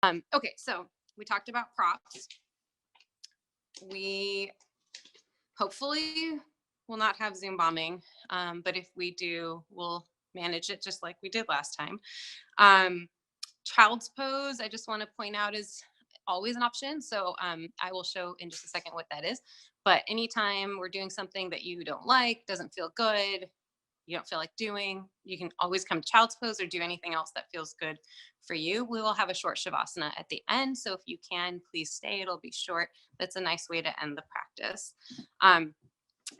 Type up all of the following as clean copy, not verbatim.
Okay, so we talked about props. We hopefully will not have Zoom bombing, but if we do, we'll manage it just like we did last time. Child's pose, I just want to point out, is always an option. So I will show in just a second what that is. But anytime we're doing something that you don't like, doesn't feel good, you don't feel like doing, you can always come to child's pose or do anything else that feels good for you. We will have a short Shavasana at the end. So if you can, please stay. It'll be short. That's a nice way to end the practice.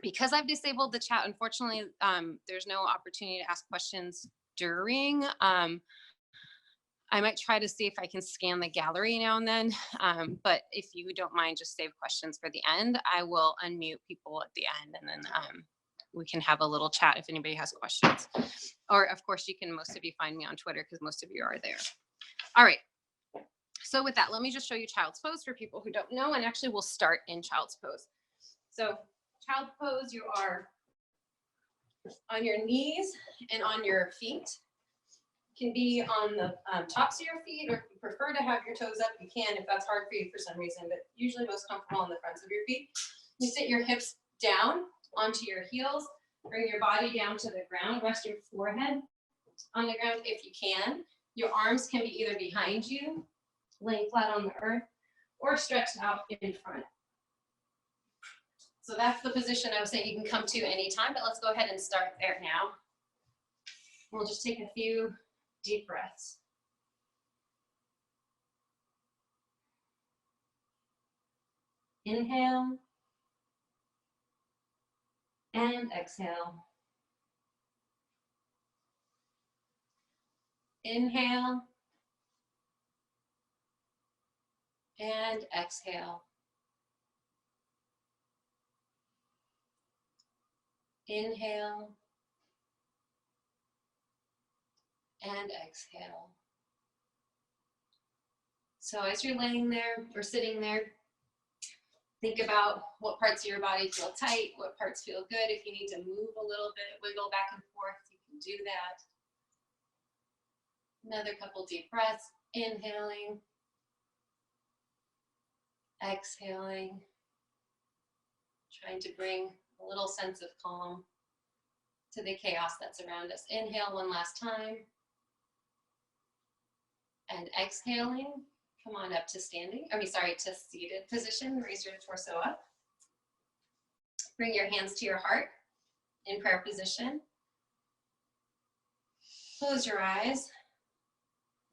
Because I've disabled the chat, unfortunately, there's no opportunity to ask questions during. I might try to see if I can scan the gallery now and then. But if you don't mind, just save questions for the end. I will unmute people at the end, and then we can have a little chat if anybody has questions. Or of course, you can, most of you find me on Twitter because most of you are there. All right. So with that, let me just show you child's pose for people who don't know, and actually we'll start in child's pose. So child's pose, you are on your knees and on your feet. Can be on the tops of your feet, or if you prefer to have your toes up, you can if that's hard for you for some reason, but usually most comfortable on the fronts of your feet. You sit your hips down onto your heels, bring your body down to the ground, rest your forehead on the ground if you can. Your arms can be either behind you, laying flat on the earth, or stretched out in front. So that's the position I was saying you can come to anytime, but let's go ahead and start there now. We'll just take a few deep breaths. Inhale and exhale. Inhale and exhale. Inhale and exhale. So as you're laying there or sitting there, think about what parts of your body feel tight, what parts feel good. If you need to move a little bit, wiggle back and forth, you can do that. Another couple deep breaths, inhaling, exhaling, trying to bring a little sense of calm to the chaos that's around us. Inhale one last time. And exhaling, come on up to standing, to seated position. Raise your torso up. Bring your hands to your heart in prayer position. Close your eyes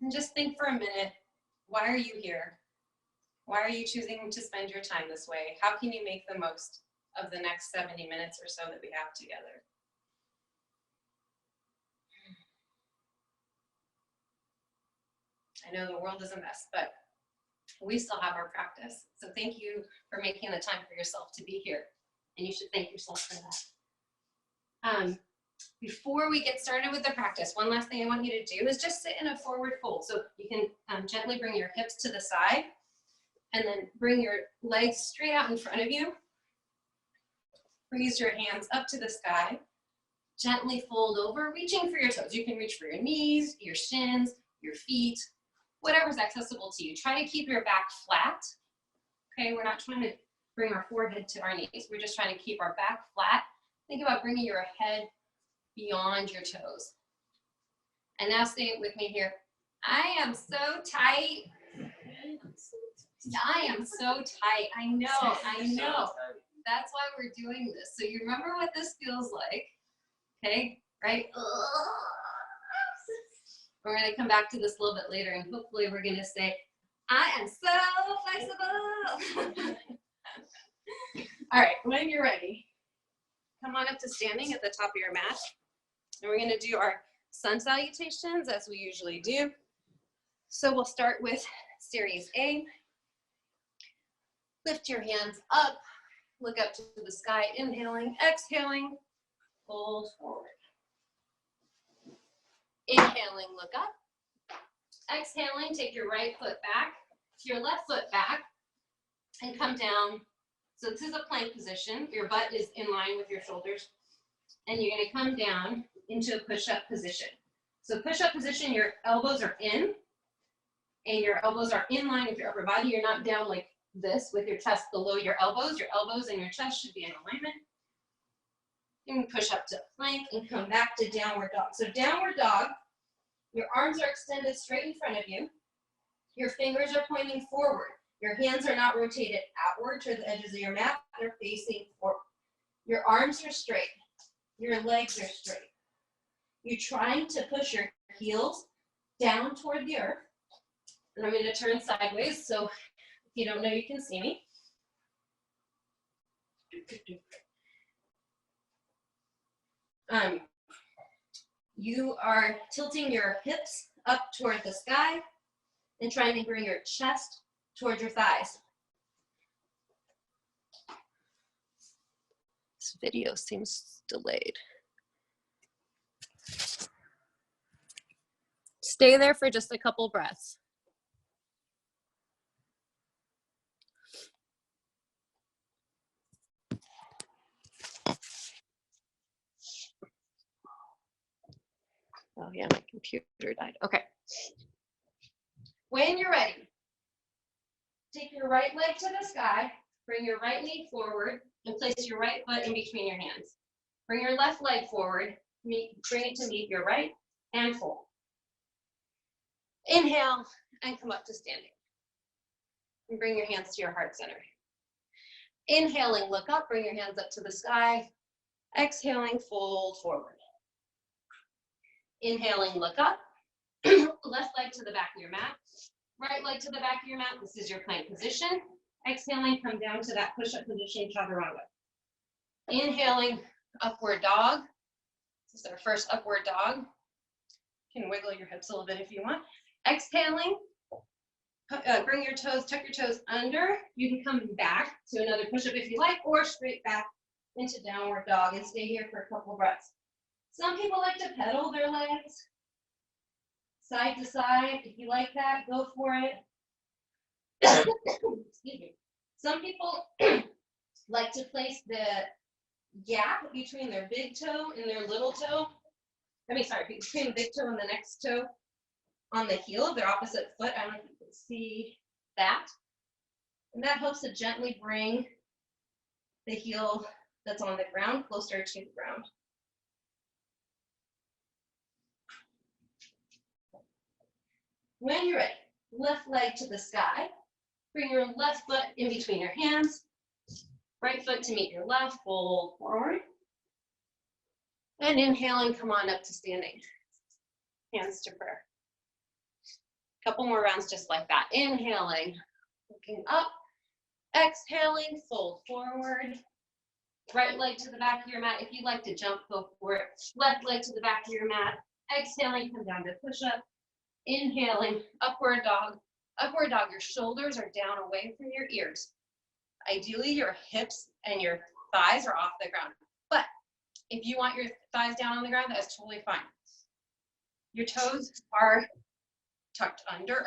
and just think for a minute, why are you here? Why are you choosing to spend your time this way? How can you make the most of the next 70 minutes or so that we have together? I know the world is a mess, but we still have our practice. So thank you for making the time for yourself to be here. And you should thank yourself for that. Before we get started with the practice, one last thing I want you to do is just sit in a forward fold. So you can gently bring your hips to the side and then bring your legs straight out in front of you. Raise your hands up to the sky. Gently fold over, reaching for your toes. You can reach for your knees, your shins, your feet, whatever's accessible to you. Try to keep your back flat. Okay, we're not trying to bring our forehead to our knees. We're just trying to keep our back flat. Think about bringing your head beyond your toes. And now say it with me here. I am so tight. I am so tight. I know. That's why we're doing this. So you remember what this feels like. Okay, right? We're going to come back to this a little bit later, and hopefully we're going to say, I am so flexible. All right, when you're ready, come on up to standing at the top of your mat. And we're going to do our sun salutations as we usually do. So we'll start with series A. Lift your hands up, look up to the sky, inhaling, exhaling, fold forward. Inhaling, look up. Exhaling, take your right foot back, your left foot back, and come down. So this is a plank position. Your butt is in line with your shoulders. And you're going to come down into a push-up position. So push-up position, your elbows are in, and your elbows are in line with your upper body. You're not down like this with your chest below your elbows. Your elbows and your chest should be in alignment. And push up to plank and come back to downward dog. So downward dog, your arms are extended straight in front of you. Your fingers are pointing forward. Your hands are not rotated outward to the edges of your mat. They're facing forward. Your arms are straight. Your legs are straight. You're trying to push your heels down toward the earth. And I'm going to turn sideways, so if you don't know, you can see me. You are tilting your hips up toward the sky and trying to bring your chest toward your thighs. This video seems delayed. Stay there for just a couple breaths. Oh yeah, my computer died. Okay. When you're ready, take your right leg to the sky, bring your right knee forward, and place your right foot in between your hands. Bring your left leg forward, bring it to meet your right, and fold. Inhale, and come up to standing. And bring your hands to your heart center. Inhaling, look up, bring your hands up to the sky. Exhaling, fold forward. Inhaling, look up. Left leg to the back of your mat. Right leg to the back of your mat. This is your plank position. Exhaling, come down to that push-up position, chaturanga. Inhaling, upward dog. This is our first upward dog. You can wiggle your hips a little bit if you want. Exhaling, bring your toes, tuck your toes under. You can come back to another push-up if you like, or straight back into downward dog and stay here for a couple breaths. Some people like to pedal their legs side to side. If you like that, go for it. Excuse me. Some people like to place the gap between their big toe and their little toe. Between the big toe and the next toe on the heel of their opposite foot. I don't know if you can see that. And that helps to gently bring the heel that's on the ground closer to the ground. When you're ready, left leg to the sky. Bring your left foot in between your hands. Right foot to meet your left, fold forward. And inhaling, come on up to standing. Hands to prayer. Couple more rounds just like that. Inhaling, looking up. Exhaling, fold forward. Right leg to the back of your mat. If you'd like to jump, go for it. Left leg to the back of your mat. Exhaling, come down to push up. Inhaling, upward dog. Upward dog, your shoulders are down away from your ears. Ideally, your hips and your thighs are off the ground. But if you want your thighs down on the ground, that's totally fine. Your toes are tucked under,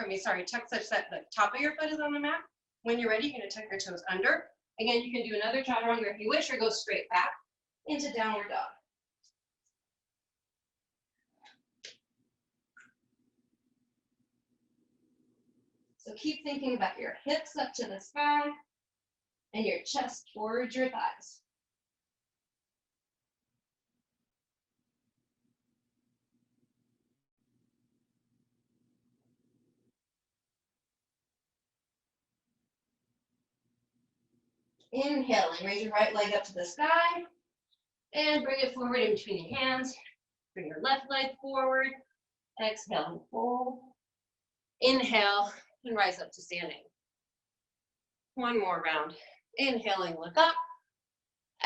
tucked such that the top of your foot is on the mat. When you're ready, you're going to tuck your toes under. Again, you can do another chaturanga if you wish, or go straight back into downward dog. So keep thinking about your hips up to the sky and your chest towards your thighs. Inhaling, raise your right leg up to the sky and bring it forward in between your hands. Bring your left leg forward. Exhale and fold. Inhale and rise up to standing. One more round. Inhaling, look up.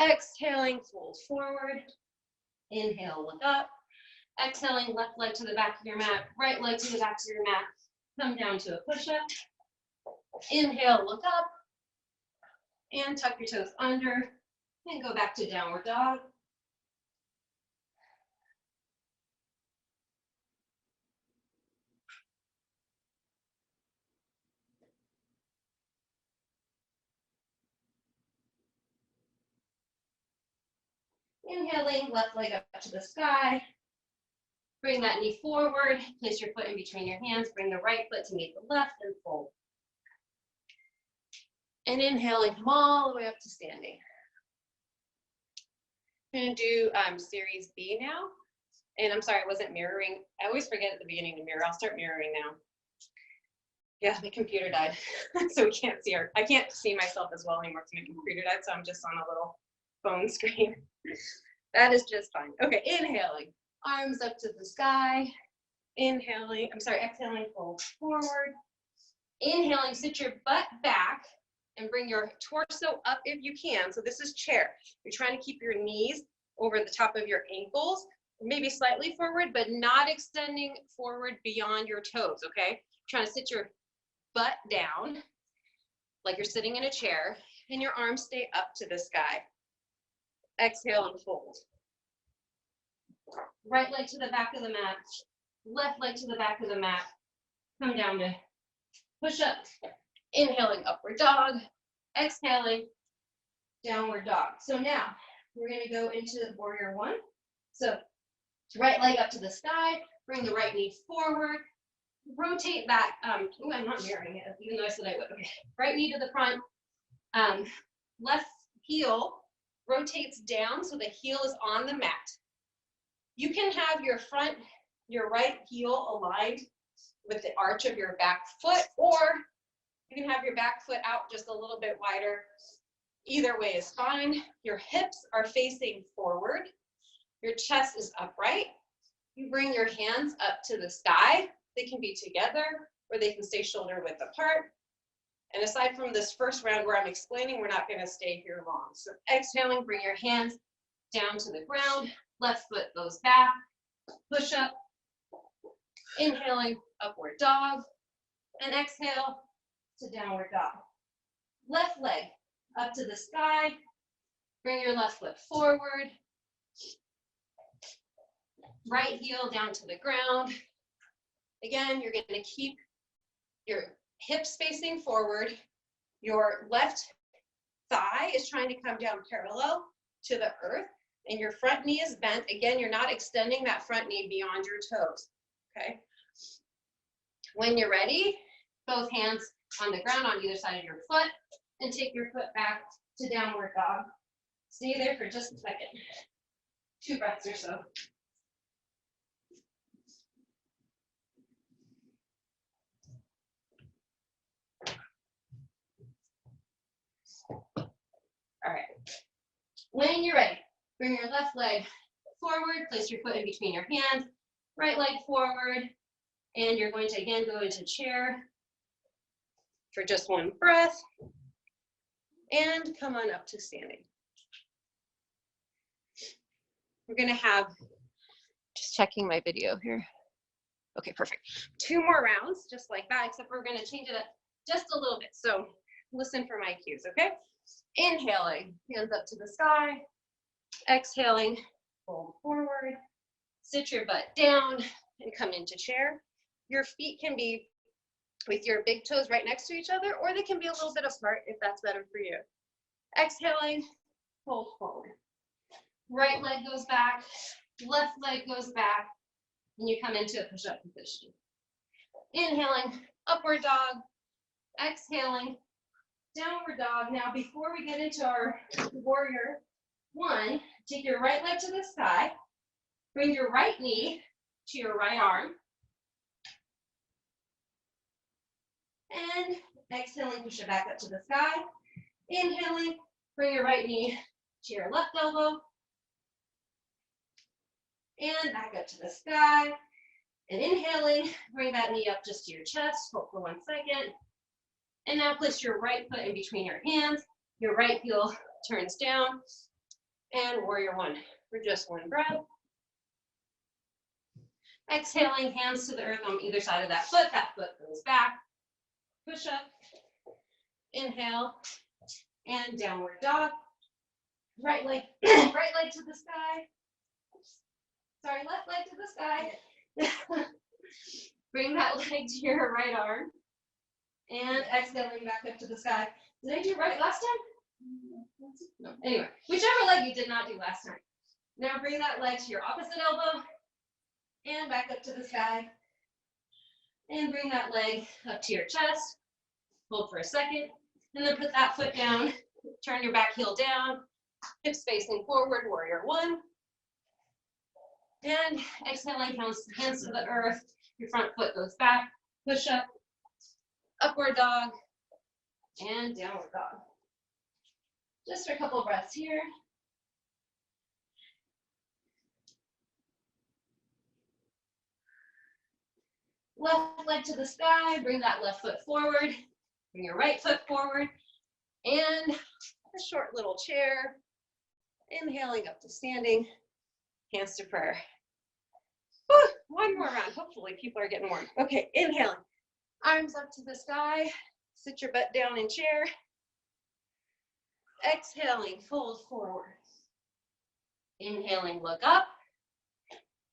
Exhaling, fold forward. Inhale, look up. Exhaling, left leg to the back of your mat. Right leg to the back of your mat. Come down to a push-up. Inhale, look up. And tuck your toes under. And go back to downward dog. Inhaling, left leg up to the sky. Bring that knee forward, place your foot in between your hands, bring the right foot to meet the left and fold. And inhaling, come all the way up to standing. I'm gonna do series B now. And I'm sorry, I wasn't mirroring. I always forget at the beginning to mirror. I'll start mirroring now. Yeah, my computer died, so we can't see I can't see myself as well anymore because my computer died, so I'm just on a little phone screen. That is just fine. Okay, inhaling, arms up to the sky. Inhaling, exhaling, fold forward. Inhaling, sit your butt back and bring your torso up if you can. So this is chair. You're trying to keep your knees over the top of your ankles, maybe slightly forward, but not extending forward beyond your toes, okay? Trying to sit your butt down like you're sitting in a chair and your arms stay up to the sky. Exhale and fold. Right leg to the back of the mat, left leg to the back of the mat. Come down to push up. Inhaling, upward dog. Exhaling, downward dog. So now we're going to go into warrior one. So right leg up to the sky, bring the right knee forward, rotate that. I'm not mirroring it, even though I said I would. Okay, right knee to the front, left heel rotates down so the heel is on the mat. You can have your right heel aligned with the arch of your back foot, or you can have your back foot out just a little bit wider. Either way is fine. Your hips are facing forward. Your chest is upright. You bring your hands up to the sky. They can be together or they can stay shoulder width apart. And aside from this first round where I'm explaining, we're not going to stay here long. So exhaling, bring your hands down to the ground. Left foot goes back. Push up. Inhaling, upward dog. And exhale to downward dog. Left leg up to the sky. Bring your left foot forward. Right heel down to the ground. Again, you're going to keep your hips facing forward. Your left thigh is trying to come down parallel to the earth, and your front knee is bent. Again, you're not extending that front knee beyond your toes, okay? When you're ready, both hands on the ground on either side of your foot, and take your foot back to downward dog. Stay there for just a second. 2 breaths or so. All right. When you're ready, bring your left leg forward, place your foot in between your hands, right leg forward, and you're going to again go into chair for just 1 breath, and come on up to standing. We're going to have, just checking my video here. Okay, perfect. 2 more rounds, just like that, except we're going to change it up just a little bit. So listen for my cues, okay? Inhaling, hands up to the sky. Exhaling, fold forward. Sit your butt down and come into chair. Your feet can be with your big toes right next to each other, or they can be a little bit apart if that's better for you. Exhaling, fold forward. Right leg goes back, left leg goes back, and you come into a push-up position. Inhaling, upward dog. Exhaling, downward dog. Now, before we get into our warrior one, take your right leg to the sky, bring your right knee to your right arm, and exhaling, push it back up to the sky. Inhaling, bring your right knee to your left elbow, and back up to the sky. And inhaling, bring that knee up just to your chest, hold for 1 second. And now place your right foot in between your hands. Your right heel turns down. And warrior one for just 1 breath. Exhaling, hands to the earth on either side of that foot. That foot goes back. Push up. Inhale. And downward dog. Right leg to the sky. Sorry, left leg to the sky. Bring that leg to your right arm. And exhaling back up to the sky. Did I do right last time? No. Anyway, whichever leg you did not do last time. Now bring that leg to your opposite elbow. and back up to the sky. And bring that leg up to your chest. Hold for a second, and then put that foot down. Turn your back heel down, hips facing forward, warrior one. And exhaling, hands to the earth. Your front foot goes back, push up, upward dog, and downward dog. Just for a couple of breaths here. Left leg to the sky, bring that left foot forward, bring your right foot forward, and a short little chair. Inhaling up to standing, hands to prayer. Whew, one more round, hopefully people are getting warm. Okay, inhaling, arms up to the sky, sit your butt down in chair. Exhaling, fold forward. Inhaling, look up.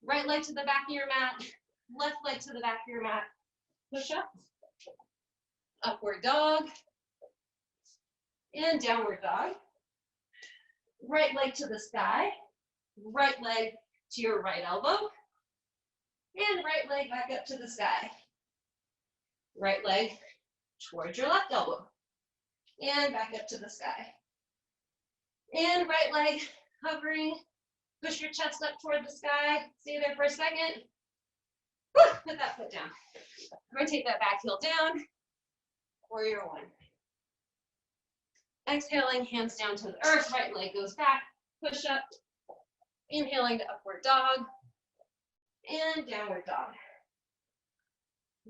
Right leg to the back of your mat, left leg to the back of your mat. Push up. Upward dog. And downward dog. Right leg to the sky. Right leg to your right elbow. And right leg back up to the sky. Right leg towards your left elbow. And back up to the sky. And right leg hovering. Push your chest up toward the sky. Stay there for a second. Whew, put that foot down. Rotate that back heel down. Warrior one. Exhaling, hands down to the earth. Right leg goes back. Push up. Inhaling to upward dog. And downward dog.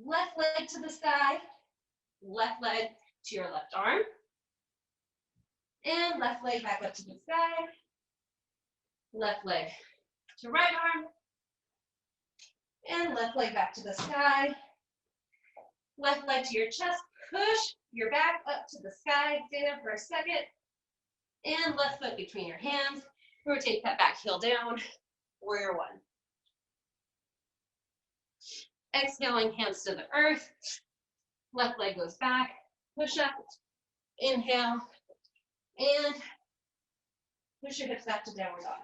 Left leg to the sky. Left leg to your left arm. And left leg back up to the sky. Left leg to right arm. And left leg back to the sky. Left leg to your chest. Push your back up to the sky. Stay there for a second. And left foot between your hands. Rotate that back heel down. Warrior one. Exhaling, hands to the earth. Left leg goes back. Push up. Inhale. And push your hips back to downward dog.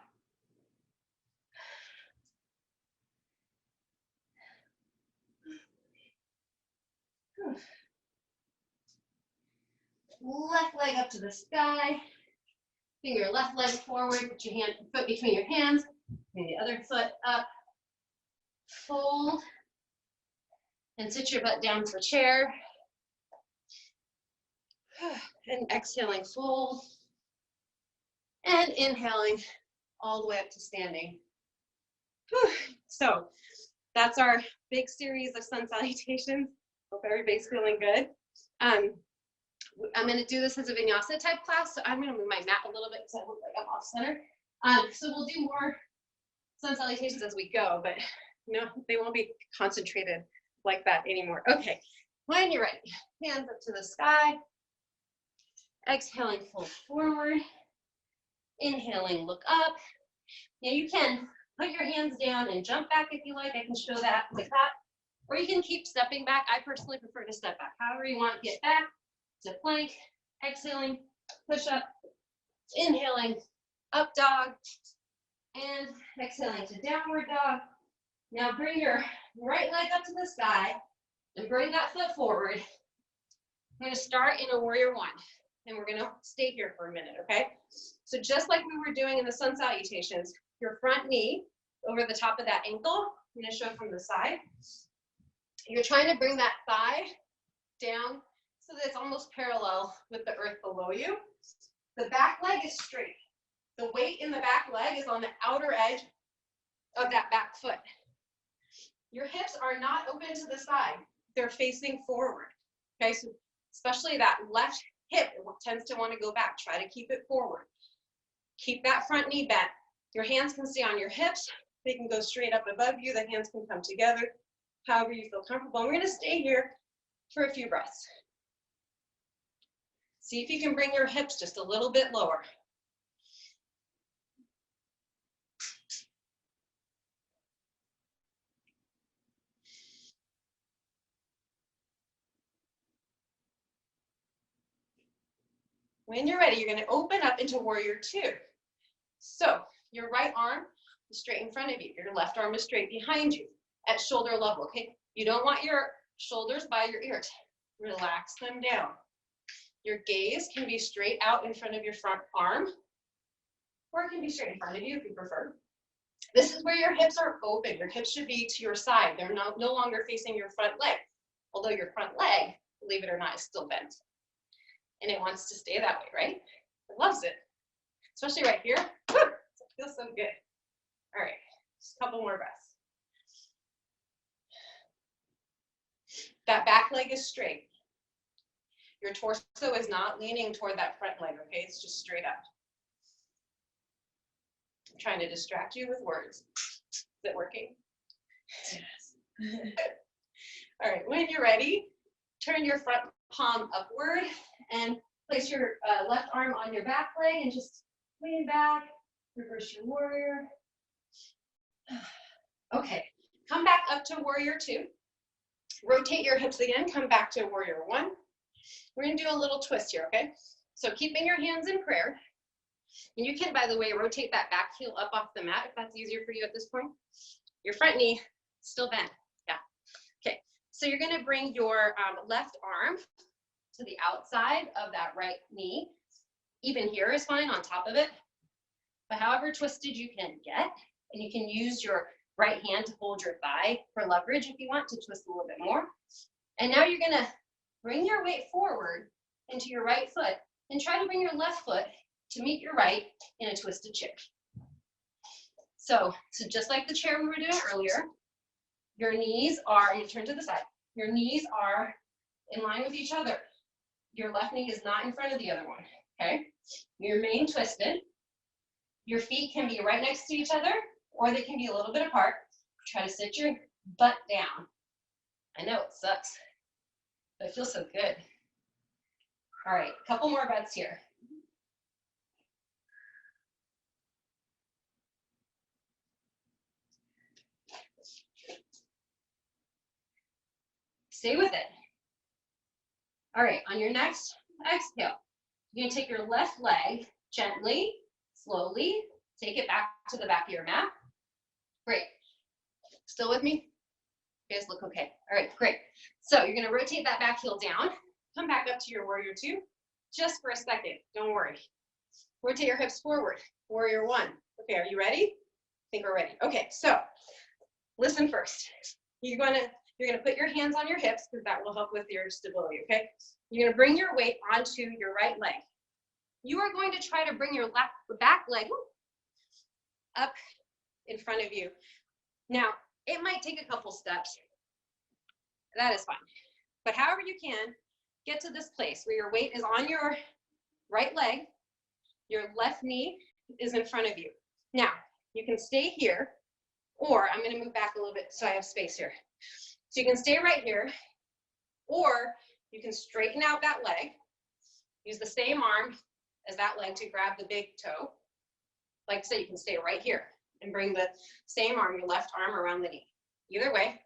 Left leg up to the sky. Bring your left leg forward. Put your foot between your hands. Bring the other foot up. Fold. And sit your butt down for chair. And exhaling, fold. And inhaling all the way up to standing. So that's our big series of sun salutations. Hope everybody's feeling good. I'm going to do this as a vinyasa type class, so I'm going to move my mat a little bit so I look like I'm off center. So we'll do more sun salutations as we go, but no, they won't be concentrated like that anymore. Okay, when you're ready, hands up to the sky. Exhaling, fold forward. Inhaling, look up. Now you can put your hands down and jump back if you like. I can show that like that. Or you can keep stepping back. I personally prefer to step back. However you want, get back to plank. Exhaling, push up. Inhaling, up dog. And exhaling to downward dog. Now bring your right leg up to the sky and bring that foot forward. I'm going to start in a warrior one. And we're going to stay here for a minute, okay? So just like we were doing in the sun salutations, your front knee over the top of that ankle, I'm going to show from the side. You're trying to bring that thigh down so that it's almost parallel with the earth below you. The back leg is straight. The weight in the back leg is on the outer edge of that back foot. Your hips are not open to the side. They're facing forward, okay? So especially that left hip tends to want to go back. Try to keep it forward. Keep that front knee bent. Your hands can stay on your hips. They can go straight up above you. The hands can come together, however you feel comfortable. And we're going to stay here for a few breaths. See if you can bring your hips just a little bit lower. When you're ready, you're going to open up into warrior two. So your right arm is straight in front of you. Your left arm is straight behind you at shoulder level, okay? You don't want your shoulders by your ears. Relax them down. Your gaze can be straight out in front of your front arm, or it can be straight in front of you if you prefer. This is where your hips are open. Your hips should be to your side. They're no longer facing your front leg, although your front leg, believe it or not, is still bent. And it wants to stay that way, right? It loves it, especially right here. Woo! It feels so good. All right, just a couple more breaths. That back leg is straight. Your torso is not leaning toward that front leg, okay? It's just straight up. I'm trying to distract you with words. Is it working? Yes. All right, when you're ready, turn your front palm upward and place your left arm on your back leg and just lean back, reverse your warrior. Okay, come back up to warrior 2. Rotate your hips again, come back to warrior 1. We're gonna do a little twist here, okay? So keeping your hands in prayer. And you can, by the way, rotate that back heel up off the mat if that's easier for you at this point. Your front knee still bent, yeah. Okay, so you're gonna bring your left arm to the outside of that right knee. Even here is fine, on top of it. But however twisted you can get, and you can use your right hand to hold your thigh for leverage if you want to twist a little bit more. And now you're gonna bring your weight forward into your right foot and try to bring your left foot to meet your right in a twisted chair. So just like the chair we were doing earlier, your knees are, you turn to the side, your knees are in line with each other. Your left knee is not in front of the other one, okay? You remain twisted. Your feet can be right next to each other, or they can be a little bit apart. Try to sit your butt down. I know it sucks, but it feels so good. All right, a couple more breaths here. Stay with it. All right, on your next exhale, you're gonna take your left leg gently, slowly, take it back to the back of your mat. Great. Still with me? You guys look okay. All right, great. So you're gonna rotate that back heel down, come back up to your warrior 2, just for a second, don't worry. Rotate your hips forward, warrior 1. Okay, are you ready? I think we're ready. Okay, so listen first. You're gonna put your hands on your hips because that will help with your stability, okay? You're gonna bring your weight onto your right leg. You are going to try to bring your back leg up in front of you. Now, it might take a couple steps. That is fine. But however you can, get to this place where your weight is on your right leg, your left knee is in front of you. Now, you can stay here, or I'm gonna move back a little bit so I have space here. So you can stay right here, or you can straighten out that leg, use the same arm as that leg to grab the big toe. Like I said, you can stay right here and bring the same arm, your left arm, around the knee. Either way.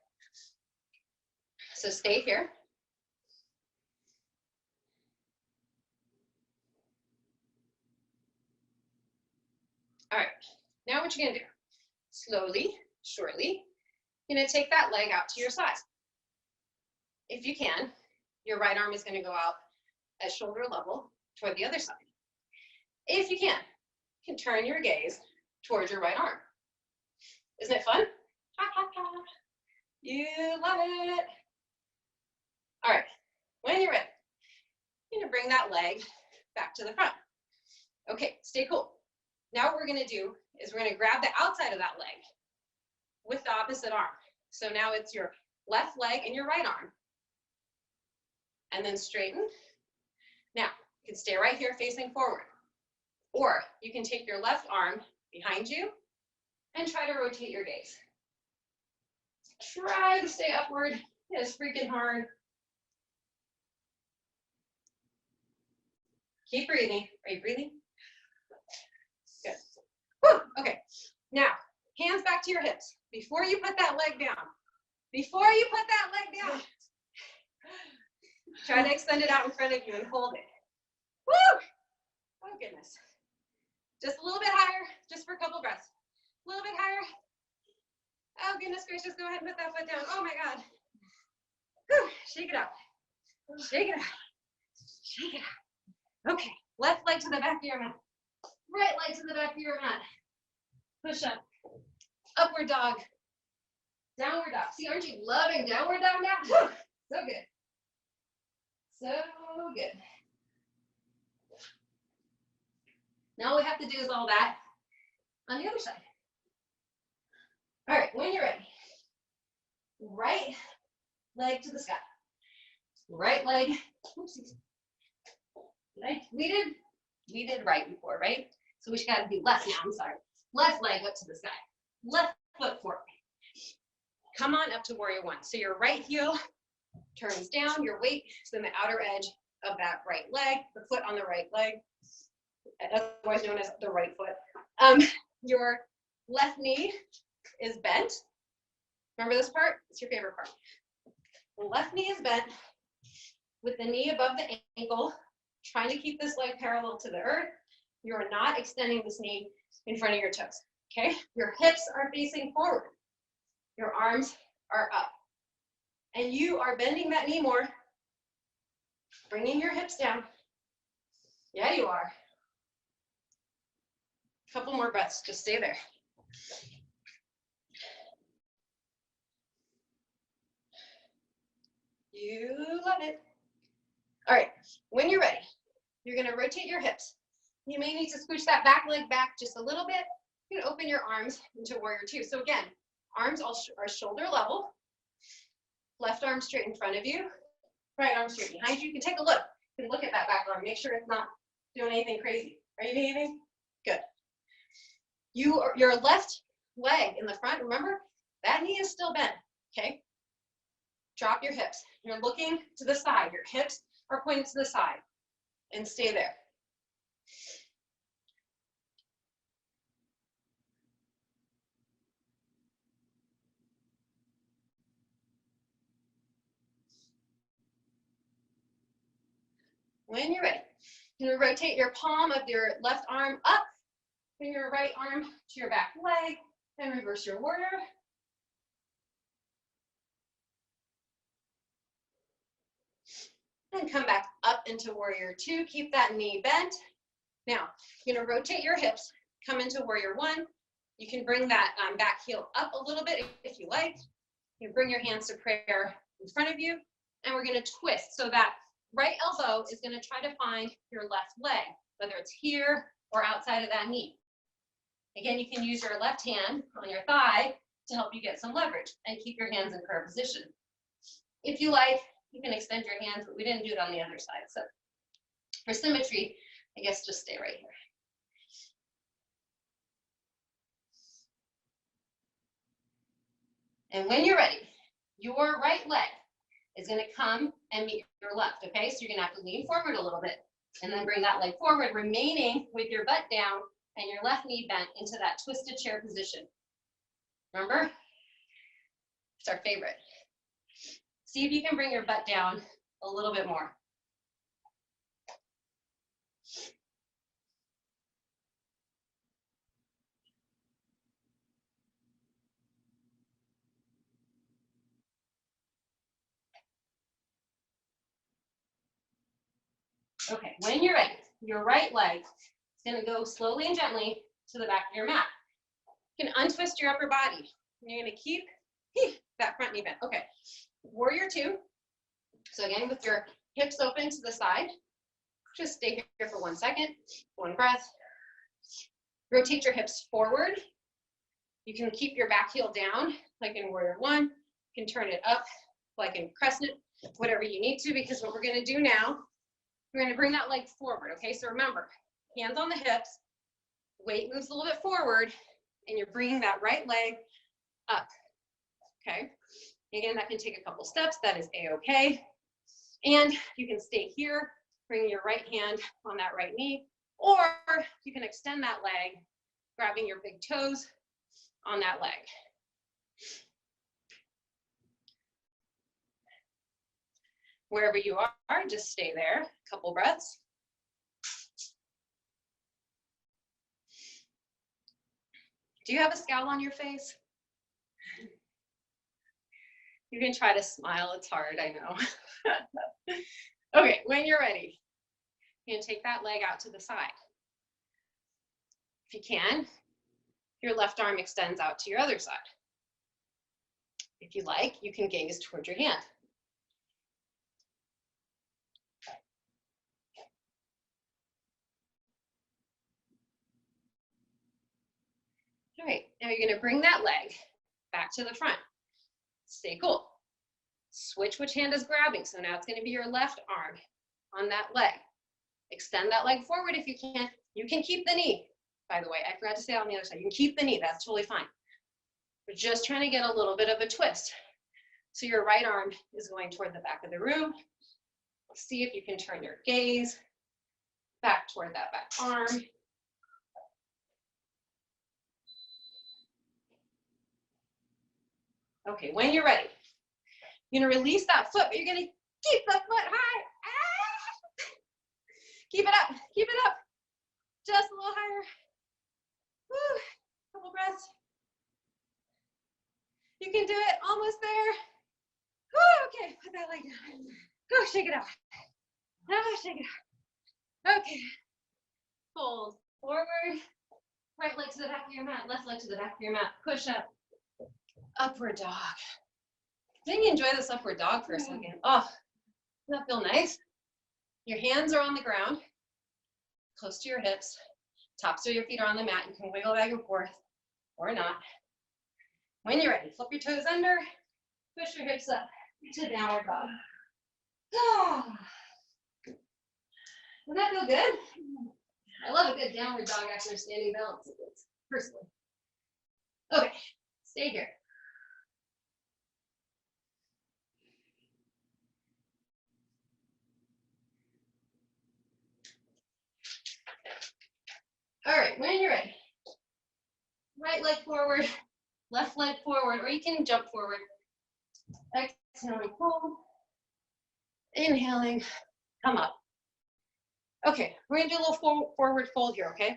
So stay here. All right, now what you're gonna do, slowly, surely, you're gonna take that leg out to your side. If you can, your right arm is gonna go out at shoulder level toward the other side. If you can turn your gaze towards your right arm. Isn't it fun? Ha, ha, ha. You love it. All right, when you're ready, you're gonna bring that leg back to the front. Okay, stay cool. Now what we're gonna do is we're gonna grab the outside of that leg with the opposite arm. So now it's your left leg and your right arm. And then straighten. Now, you can stay right here facing forward. Or you can take your left arm behind you and try to rotate your gaze. Try to stay upward. It's freaking hard. Keep breathing. Are you breathing? Good. Whew. Okay. Now, hands back to your hips. Before you put that leg down. Before you put that leg down. Try to extend it out in front of you and hold it. Woo! Oh, goodness. Just a little bit higher, just for a couple breaths. A little bit higher. Oh, goodness gracious, go ahead and put that foot down. Oh my God. Whew. Shake it out. Shake it out. Shake it out. Okay, left leg to the back of your mat. Right leg to the back of your mat. Push up. Upward dog. Downward dog. See, aren't you loving downward dog now? Whew. So good. So good. Now all we have to do is all that on the other side. All right, when you're ready, right leg to the sky. Right leg, oopsies. We did right before, right? So we should gotta do left now, I'm sorry. Left leg up to the sky. Left foot forward. Come on up to warrior one. So your right heel turns down, your weight is in the outer edge of that right leg, the foot on the right leg, otherwise known as the right foot. Your left knee is bent. Remember this part? It's your favorite part. The left knee is bent with the knee above the ankle, trying to keep this leg parallel to the earth. You're not extending this knee in front of your toes, okay? Your hips are facing forward. Your arms are up. And you are bending that knee more, bringing your hips down. Yeah, you are. A couple more breaths, just stay there. You love it. All right, when you're ready, you're gonna rotate your hips. You may need to scooch that back leg back just a little bit. You can open your arms into warrior two. So again, arms are shoulder level. Left arm straight in front of you. Right arm straight behind you. You can take a look. You can look at that back arm. Make sure it's not doing anything crazy. Are you behaving? Good. Your left leg in the front, remember, that knee is still bent, okay? Drop your hips. You're looking to the side. Your hips are pointed to the side. And stay there. When you're ready, you're gonna rotate your palm of your left arm up, bring your right arm to your back leg, and reverse your warrior. And come back up into warrior two. Keep that knee bent. Now, you're gonna rotate your hips, come into warrior one. You can bring that back heel up a little bit if you like. You can bring your hands to prayer in front of you, and we're gonna twist so that right elbow is gonna try to find your left leg, whether it's here or outside of that knee. Again, you can use your left hand on your thigh to help you get some leverage and keep your hands in prayer position. If you like, you can extend your hands, but we didn't do it on the other side. So for symmetry, I guess just stay right here. And when you're ready, your right leg is gonna come and meet your left, okay? So you're gonna have to lean forward a little bit and then bring that leg forward, remaining with your butt down and your left knee bent into that twisted chair position. Remember? It's our favorite. See if you can bring your butt down a little bit more. Okay, when you're ready, your right leg is gonna go slowly and gently to the back of your mat. You can untwist your upper body. You're gonna keep that front knee bent. Okay, warrior two. So again, with your hips open to the side, just stay here for 1 second, one breath. Rotate your hips forward. You can keep your back heel down, like in warrior one. You can turn it up, like in crescent, whatever you need to, because what we're gonna do now, we're gonna bring that leg forward, okay? So remember, hands on the hips, weight moves a little bit forward, and you're bringing that right leg up, okay? Again, that can take a couple steps, that is a-okay. And you can stay here, bring your right hand on that right knee, or you can extend that leg, grabbing your big toes on that leg. Wherever you are, just stay there, a couple breaths. Do you have a scowl on your face? You can try to smile, it's hard, I know. Okay, when you're ready, you can take that leg out to the side. If you can, your left arm extends out to your other side. If you like, you can gaze toward your hand. All right, now you're gonna bring that leg back to the front. Stay cool. Switch which hand is grabbing. So now it's gonna be your left arm on that leg. Extend that leg forward if you can. You can keep the knee, by the way. I forgot to say on the other side. You can keep the knee, that's totally fine. We're just trying to get a little bit of a twist. So your right arm is going toward the back of the room. See if you can turn your gaze back toward that back arm. Okay, when you're ready, you're gonna release that foot, but you're gonna keep the foot high. Ah! Keep it up, keep it up. Just a little higher. Woo. Couple breaths. You can do it, almost there. Woo. Okay, put that leg down. Go, shake it out. Ah, shake it out. Okay. Fold forward. Right leg to the back of your mat, left leg to the back of your mat. Push up. Upward dog. Didn't you enjoy this upward dog for a second? Oh, doesn't that feel nice? Your hands are on the ground, close to your hips. Tops of your feet are on the mat. You can wiggle back and forth or not. When you're ready, flip your toes under, push your hips up to downward dog. Oh. Doesn't that feel good? I love a good downward dog after standing balance, personally. Okay, stay here. All right, when you're ready, right leg forward, left leg forward, or you can jump forward. Exhaling, pull. Inhaling, come up. Okay, we're gonna do a little forward fold here, okay?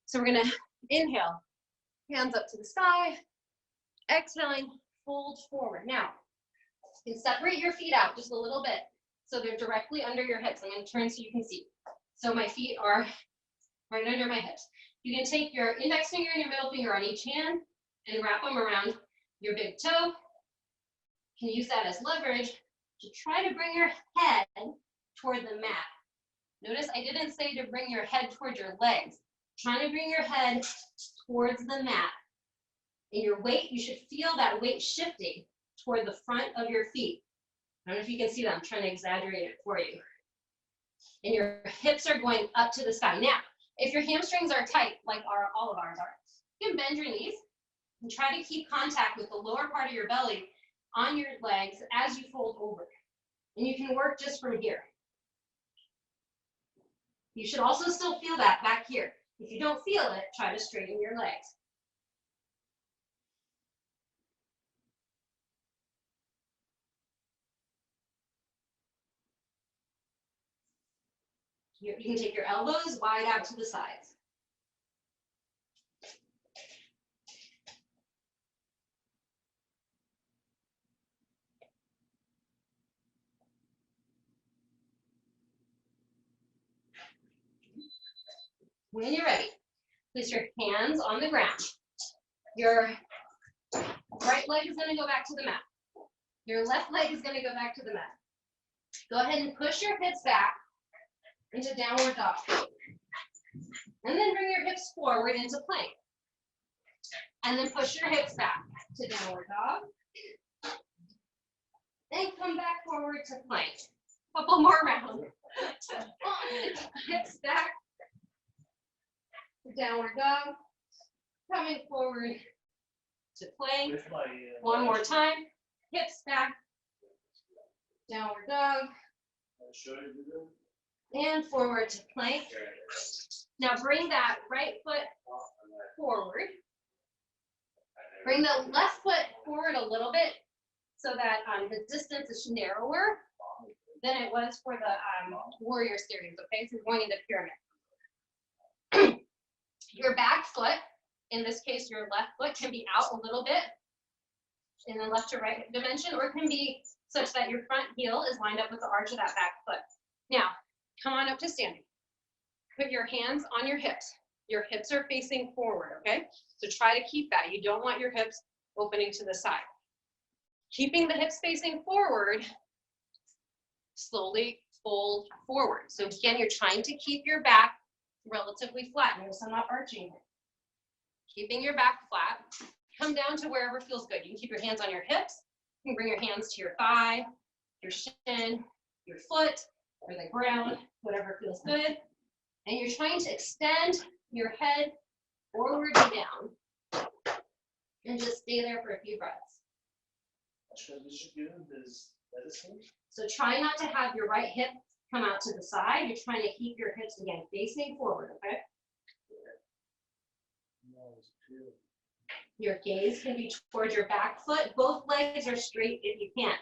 So we're gonna inhale, hands up to the sky. Exhaling, fold forward. Now, you can separate your feet out just a little bit so they're directly under your hips. I'm gonna turn so you can see. So my feet are right under my hips. You can take your index finger and your middle finger on each hand and wrap them around your big toe. You can use that as leverage to try to bring your head toward the mat. Notice I didn't say to bring your head toward your legs. Trying to bring your head towards the mat. And your weight, you should feel that weight shifting toward the front of your feet. I don't know if you can see that. I'm trying to exaggerate it for you. And your hips are going up to the sky. Now, if your hamstrings are tight, like all of ours are, you can bend your knees and try to keep contact with the lower part of your belly on your legs as you fold over. And you can work just from here. You should also still feel that back here. If you don't feel it, try to straighten your legs. You can take your elbows wide out to the sides. When you're ready, place your hands on the ground. Your right leg is going to go back to the mat. Your left leg is going to go back to the mat. Go ahead and push your hips back into downward dog. And then bring your hips forward into plank. And then push your hips back to downward dog. Then come back forward to plank. Couple more rounds. Hips back to downward dog. Coming forward to plank. One more time. Hips back. Downward dog. And forward to plank. Now bring that right foot forward. Bring the left foot forward a little bit so that the distance is narrower than it was for the warrior series, okay? So we're going into pyramid. Your back foot In this case, your left foot can be out a little bit in the left to right dimension, or it can be such that your front heel is lined up with the arch of that back foot. Now, come on up to standing. Put your hands on your hips. Your hips are facing forward, okay? So try to keep that. You don't want your hips opening to the side. Keeping the hips facing forward, slowly fold forward. So again, you're trying to keep your back relatively flat. Notice I'm not arching here. Keeping your back flat. Come down to wherever feels good. You can keep your hands on your hips. You can bring your hands to your thigh, your shin, your foot, or the ground, whatever feels good. And you're trying to extend your head forward and down. And just stay there for a few breaths. So try not to have your right hip come out to the side. You're trying to keep your hips, again, facing forward, okay? Your gaze can be towards your back foot. Both legs are straight if you can.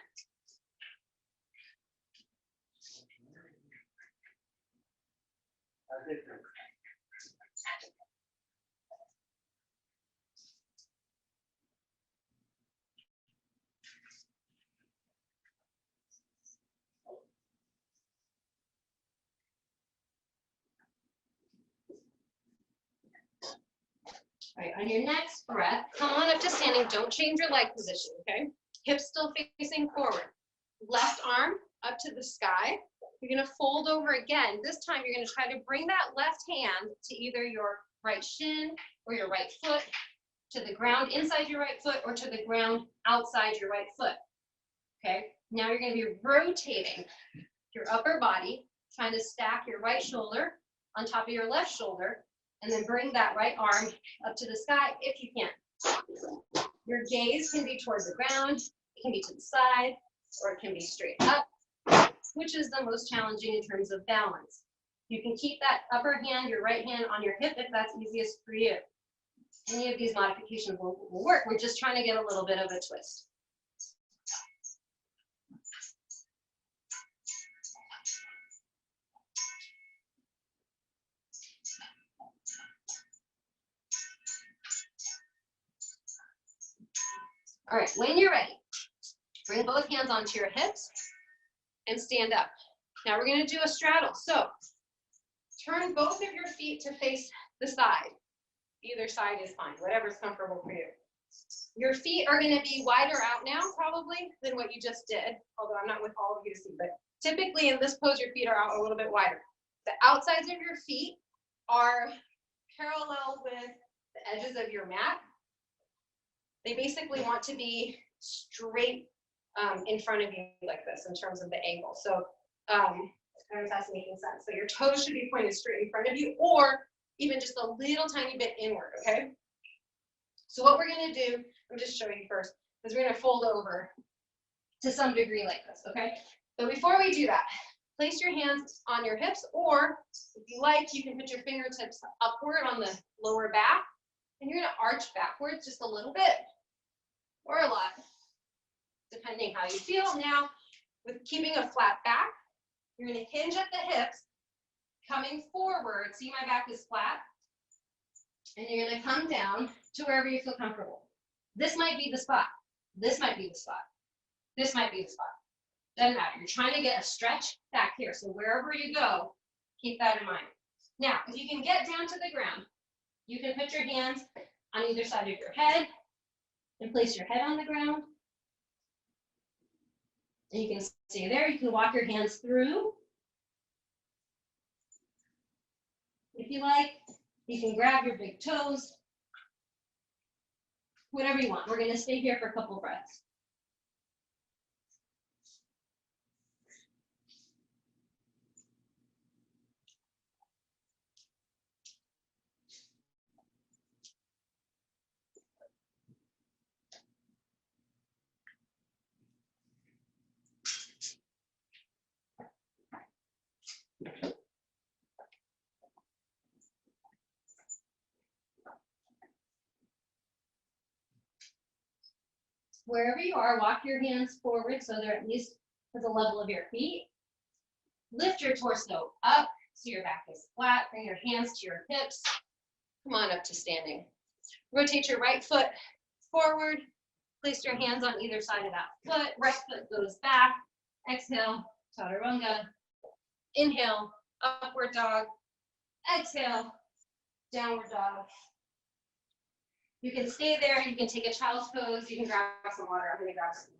All right, on your next breath, come on up to standing. Don't change your leg position, okay? Hips still facing forward. Left arm up to the sky. You're gonna fold over again. This time you're gonna try to bring that left hand to either your right shin or your right foot, to the ground inside your right foot, or to the ground outside your right foot, okay? Now you're gonna be rotating your upper body, trying to stack your right shoulder on top of your left shoulder, and then bring that right arm up to the sky if you can. Your gaze can be towards the ground, it can be to the side, or it can be straight up, which is the most challenging in terms of balance. You can keep that upper hand, your right hand on your hip if that's easiest for you. Any of these modifications will work. We're just trying to get a little bit of a twist. All right, when you're ready, bring both hands onto your hips and stand up. Now we're going to do a straddle. So turn both of your feet to face the side. Either side is fine, whatever's comfortable for you. Your feet are going to be wider out now probably than what you just did, although I'm not with all of you to see, but typically in this pose your feet are out a little bit wider. The outsides of your feet are parallel with the edges of your mat. They basically want to be straight in front of you like this in terms of the angle. So I don't know if that's making sense. So your toes should be pointed straight in front of you, or even just a little tiny bit inward, okay? So what we're gonna do, I'm just showing you first, is we're gonna fold over to some degree like this, okay? But before we do that, place your hands on your hips, or if you like, you can put your fingertips upward on the lower back, and you're gonna arch backwards just a little bit, or a lot, depending how you feel. Now, with keeping a flat back, you're gonna hinge at the hips, coming forward, see my back is flat, and you're gonna come down to wherever you feel comfortable. This might be the spot, this might be the spot, this might be the spot. Doesn't matter, you're trying to get a stretch back here, so wherever you go, keep that in mind. Now, if you can get down to the ground, you can put your hands on either side of your head and place your head on the ground. And you can stay there. You can walk your hands through. If you like, you can grab your big toes. Whatever you want. We're going to stay here for a couple breaths. Wherever you are, walk your hands forward so they're at least to the level of your feet. Lift your torso up so your back is flat. Bring your hands to your hips. Come on up to standing. Rotate your right foot forward. Place your hands on either side of that foot. Right foot goes back. Exhale, chaturanga. Inhale, upward dog. Exhale, downward dog. You can stay there. You can take a child's pose. You can grab some water. I'm going to grab some.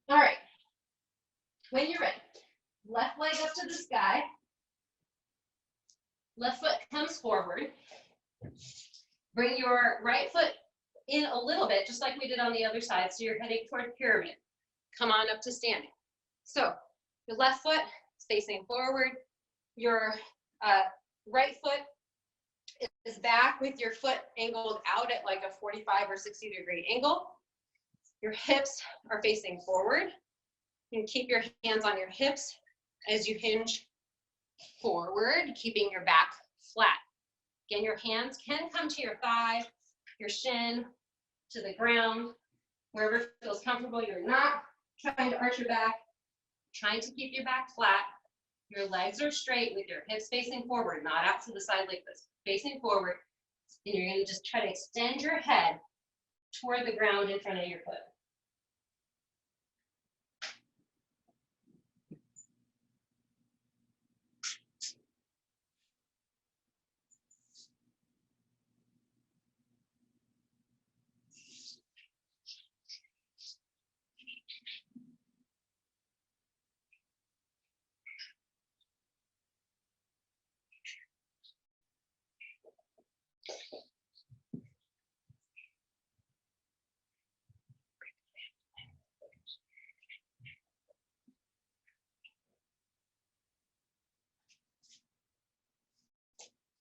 All right. When you're ready, left leg up to the sky. Left foot comes forward. Bring your right foot in a little bit, just like we did on the other side. So you're heading toward pyramid. Come on up to standing. So your left foot is facing forward. Your right foot is back with your foot angled out at like a 45 or 60-degree angle. Your hips are facing forward. You can keep your hands on your hips as you hinge forward, keeping your back flat. Again, your hands can come to your thigh, your shin, to the ground, wherever feels comfortable. You're not trying to arch your back, trying to keep your back flat. Your legs are straight with your hips facing forward, not out to the side like this, facing forward. And you're going to just try to extend your head toward the ground in front of your foot.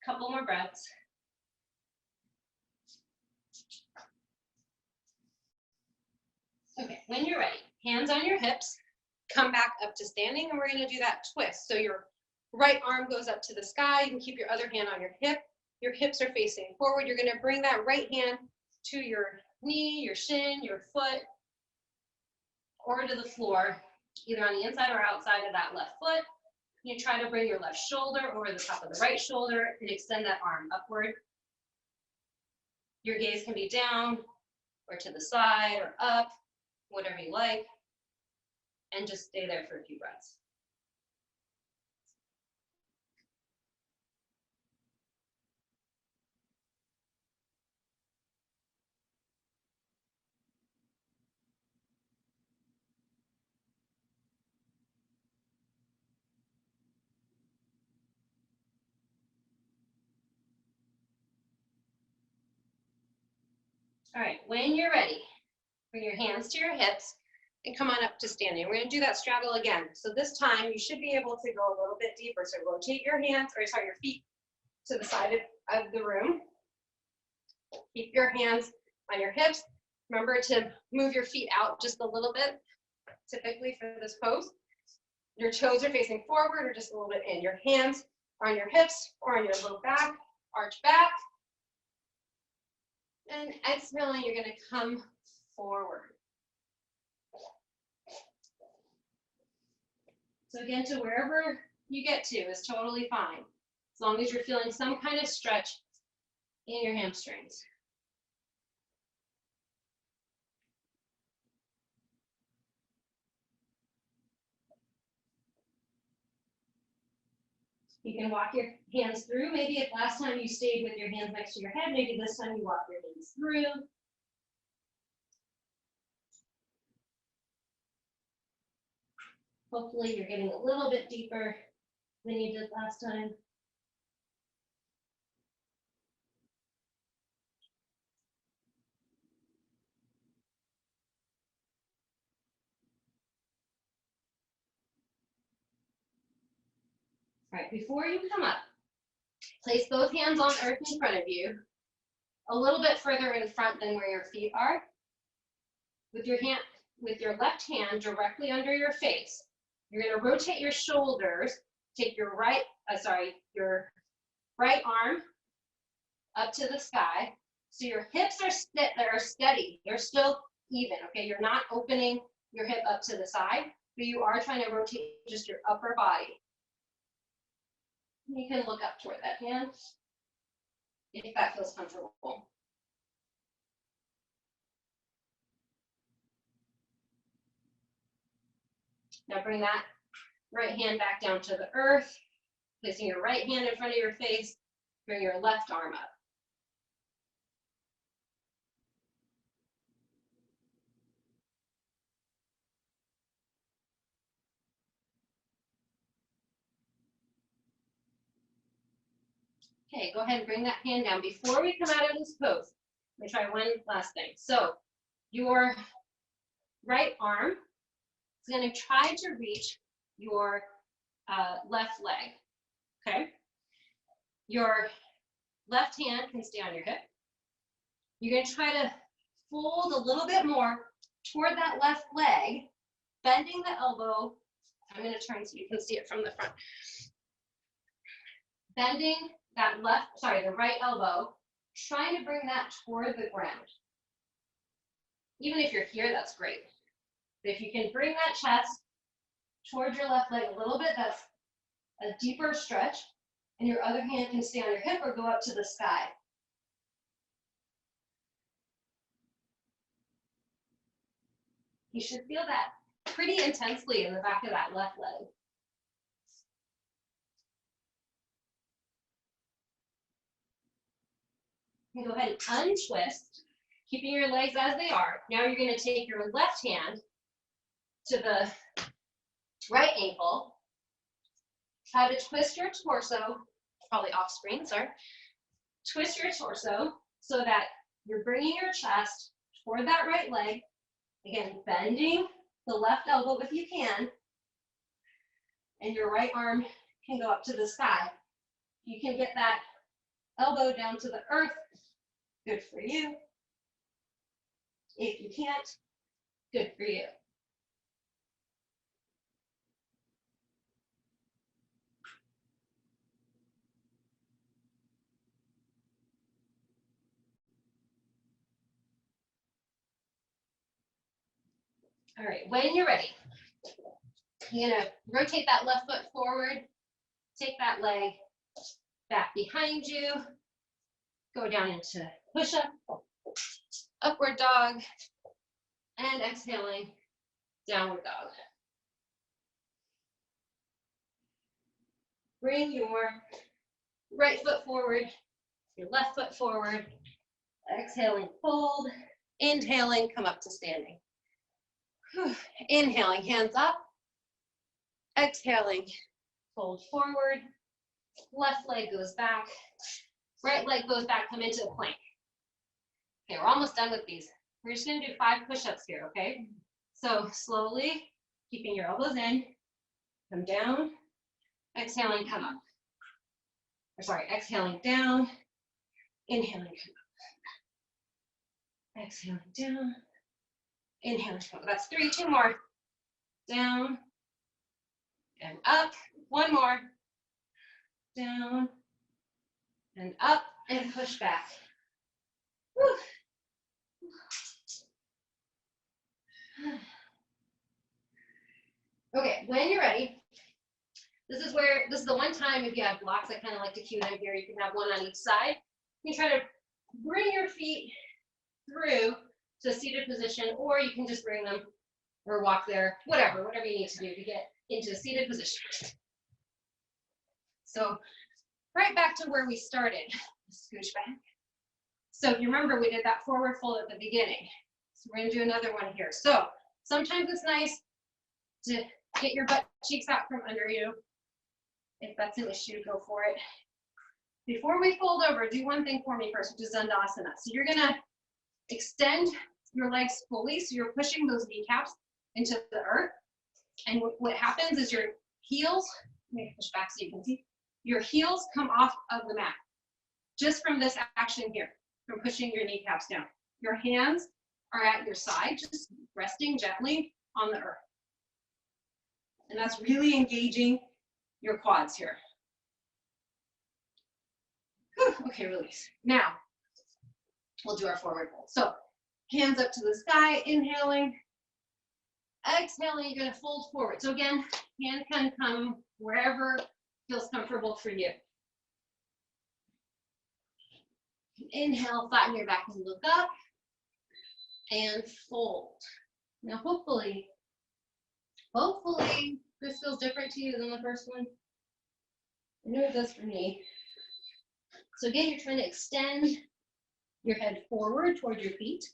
Couple more breaths. Okay, when you're ready, hands on your hips, come back up to standing, and we're going to do that twist. So your right arm goes up to the sky. You can keep your other hand on your hip. Your hips are facing forward. You're going to bring that right hand to your knee, your shin, your foot, or to the floor, either on the inside or outside of that left foot. You try to bring your left shoulder over the top of the right shoulder and extend that arm upward. Your gaze can be down or to the side or up, whatever you like, and just stay there for a few breaths. All right, when you're ready, bring your hands to your hips and come on up to standing. We're going to do that straddle again. So this time you should be able to go a little bit deeper. So rotate your hands, or sorry, your feet to the side of the room. Keep your hands on your hips. Remember to move your feet out just a little bit, typically for this pose. Your toes are facing forward or just a little bit in. Your hands are on your hips or on your low back, arch back. And exhaling, you're going to come forward. So again, to wherever you get to is totally fine, as long as you're feeling some kind of stretch in your hamstrings. You can walk your hands through. Maybe if last time you stayed with your hands next to your head, maybe this time you walk your hands through. Hopefully you're getting a little bit deeper than you did last time. All right, before you come up, place both hands on earth in front of you, a little bit further in front than where your feet are. With your left hand directly under your face, you're going to rotate your shoulders, take your right arm up to the sky, So your hips are steady. They're still even, okay? You're not opening your hip up to the side, but you are trying to rotate just your upper body. You can look up toward that hand if that feels comfortable. Now bring that right hand back down to the earth, placing your right hand in front of your face. Bring your left arm up. Okay, go ahead and bring that hand down. Before we come out of this pose, let me try one last thing. So your right arm is going to try to reach your left leg, okay? Your left hand can stay on your hip. You're going to try to fold a little bit more toward that left leg, bending the elbow. I'm going to turn so you can see it from the front. Bending that the right elbow, trying to bring that toward the ground. Even if you're here, that's great. But if you can bring that chest toward your left leg a little bit, that's a deeper stretch, and your other hand can stay on your hip or go up to the sky. You should feel that pretty intensely in the back of that left leg. You can go ahead and untwist, keeping your legs as they are. Now you're going to take your left hand to the right ankle. Try to twist your torso, probably off screen, sorry. Twist your torso so that you're bringing your chest toward that right leg. Again, bending the left elbow if you can. And your right arm can go up to the sky. You can get that elbow down to the earth. Good for you. If you can't, good for you. All right, when you're ready, you're gonna rotate that left foot forward, take that leg back behind you, go down into push-up, upward dog, and exhaling, downward dog. Bring your right foot forward, your left foot forward, exhaling, fold, inhaling, come up to standing. Inhaling, hands up, exhaling, fold forward, left leg goes back, right leg goes back, come into the plank. Okay, we're almost done with these. We're just gonna do 5 push-ups here, okay? So slowly, keeping your elbows in, come down, exhaling, come up. Or sorry, exhaling down, inhaling, come up. Exhaling down, inhaling, come up. That's 3, 2 more. Down and up, 1 more. Down and up and push back. Whew. Okay, when you're ready, this is the one time if you have blocks, I kind of like to cue them here. You can have one on each side. You can try to bring your feet through to a seated position, or you can just bring them or walk there, whatever you need to do to get into a seated position. So right back to where we started, scooch back. So if you remember, we did that forward fold at the beginning. So we're gonna do another one here. So sometimes it's nice to get your butt cheeks out from under you. If that's an issue, go for it. Before we fold over, do one thing for me first, which is Dandasana. So you're gonna extend your legs fully, so you're pushing those kneecaps into the earth. And what happens is your heels, let me push back so you can see, your heels come off of the mat. Just from this action here, from pushing your kneecaps down. Your hands are at your side, just resting gently on the earth. And that's really engaging your quads here. Whew, okay, release. Now, we'll do our forward fold. So hands up to the sky, inhaling. Exhaling, you're going to fold forward. So again, hand can come wherever feels comfortable for you. Inhale, flatten your back and look up. And fold. Now hopefully this feels different to you than the first one. I know it does for me. So again, you're trying to extend your head forward toward your feet.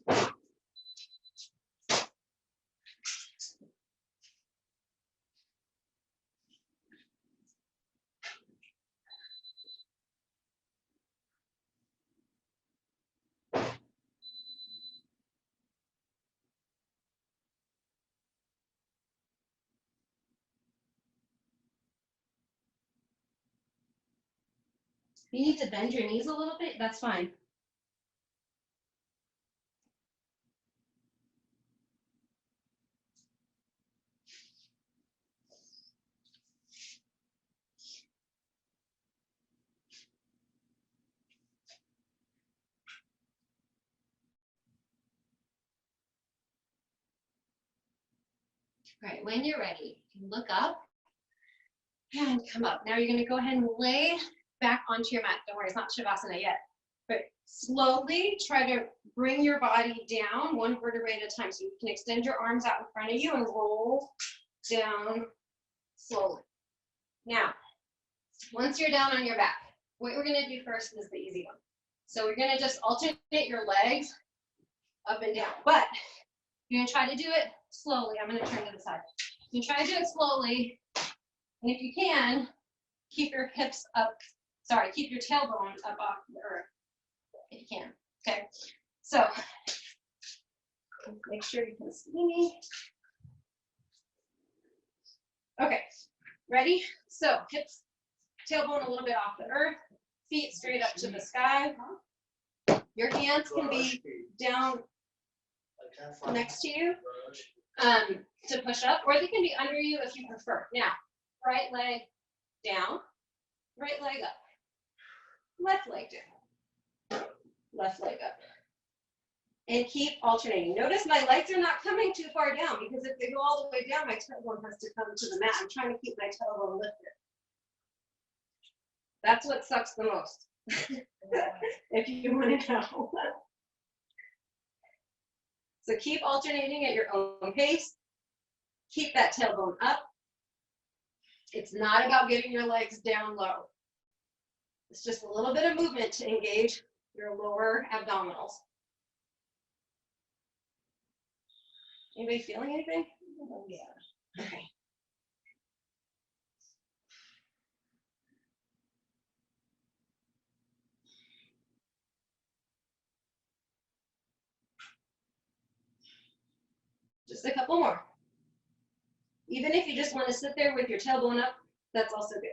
If you need to bend your knees a little bit, that's fine. All right, when you're ready, you look up and come up. Now you're going to go ahead and lay back onto your mat. Don't worry, it's not Shavasana yet. But slowly try to bring your body down one vertebrae at a time. So you can extend your arms out in front of you and roll down slowly. Now, once you're down on your back, what we're going to do first is the easy one. So we're going to just alternate your legs up and down. But you're going to try to do it slowly. I'm going to turn to the side. You try to do it slowly. And if you can, keep your hips up. Sorry, keep your tailbone up off the earth. If you can. Okay. So make sure you can see me. Okay. Ready? So hips, tailbone a little bit off the earth, feet straight up to the sky. Your hands can be down next to you to push up, or they can be under you if you prefer. Now, right leg down, right leg up, left leg down, left leg up. And keep alternating. Notice my legs are not coming too far down, because if they go all the way down, my tailbone has to come to the mat. I'm trying to keep my tailbone lifted. That's what sucks the most, if you want to know. So keep alternating at your own pace. Keep that tailbone up. It's not about getting your legs down low. It's just a little bit of movement to engage your lower abdominals. Anybody feeling anything? Oh, yeah. Okay. Just a couple more. Even if you just want to sit there with your tailbone up, that's also good.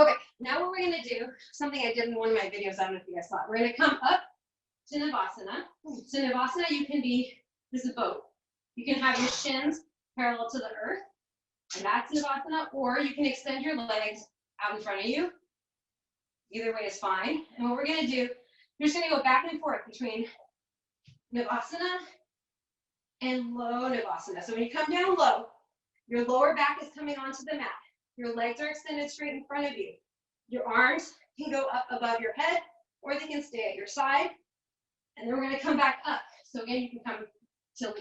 Okay, now what we're going to do, something I did in one of my videos, I don't know if you guys saw it. We're going to come up to Navasana. So Navasana, you can be, this is both. You can have your shins parallel to the earth, and that's Navasana, or you can extend your legs out in front of you. Either way is fine. And what we're going to do, you're just going to go back and forth between Navasana and low Navasana. So when you come down low, your lower back is coming onto the mat. Your legs are extended straight in front of you. Your arms can go up above your head, or they can stay at your side. And then we're going to come back up. So again, you can come to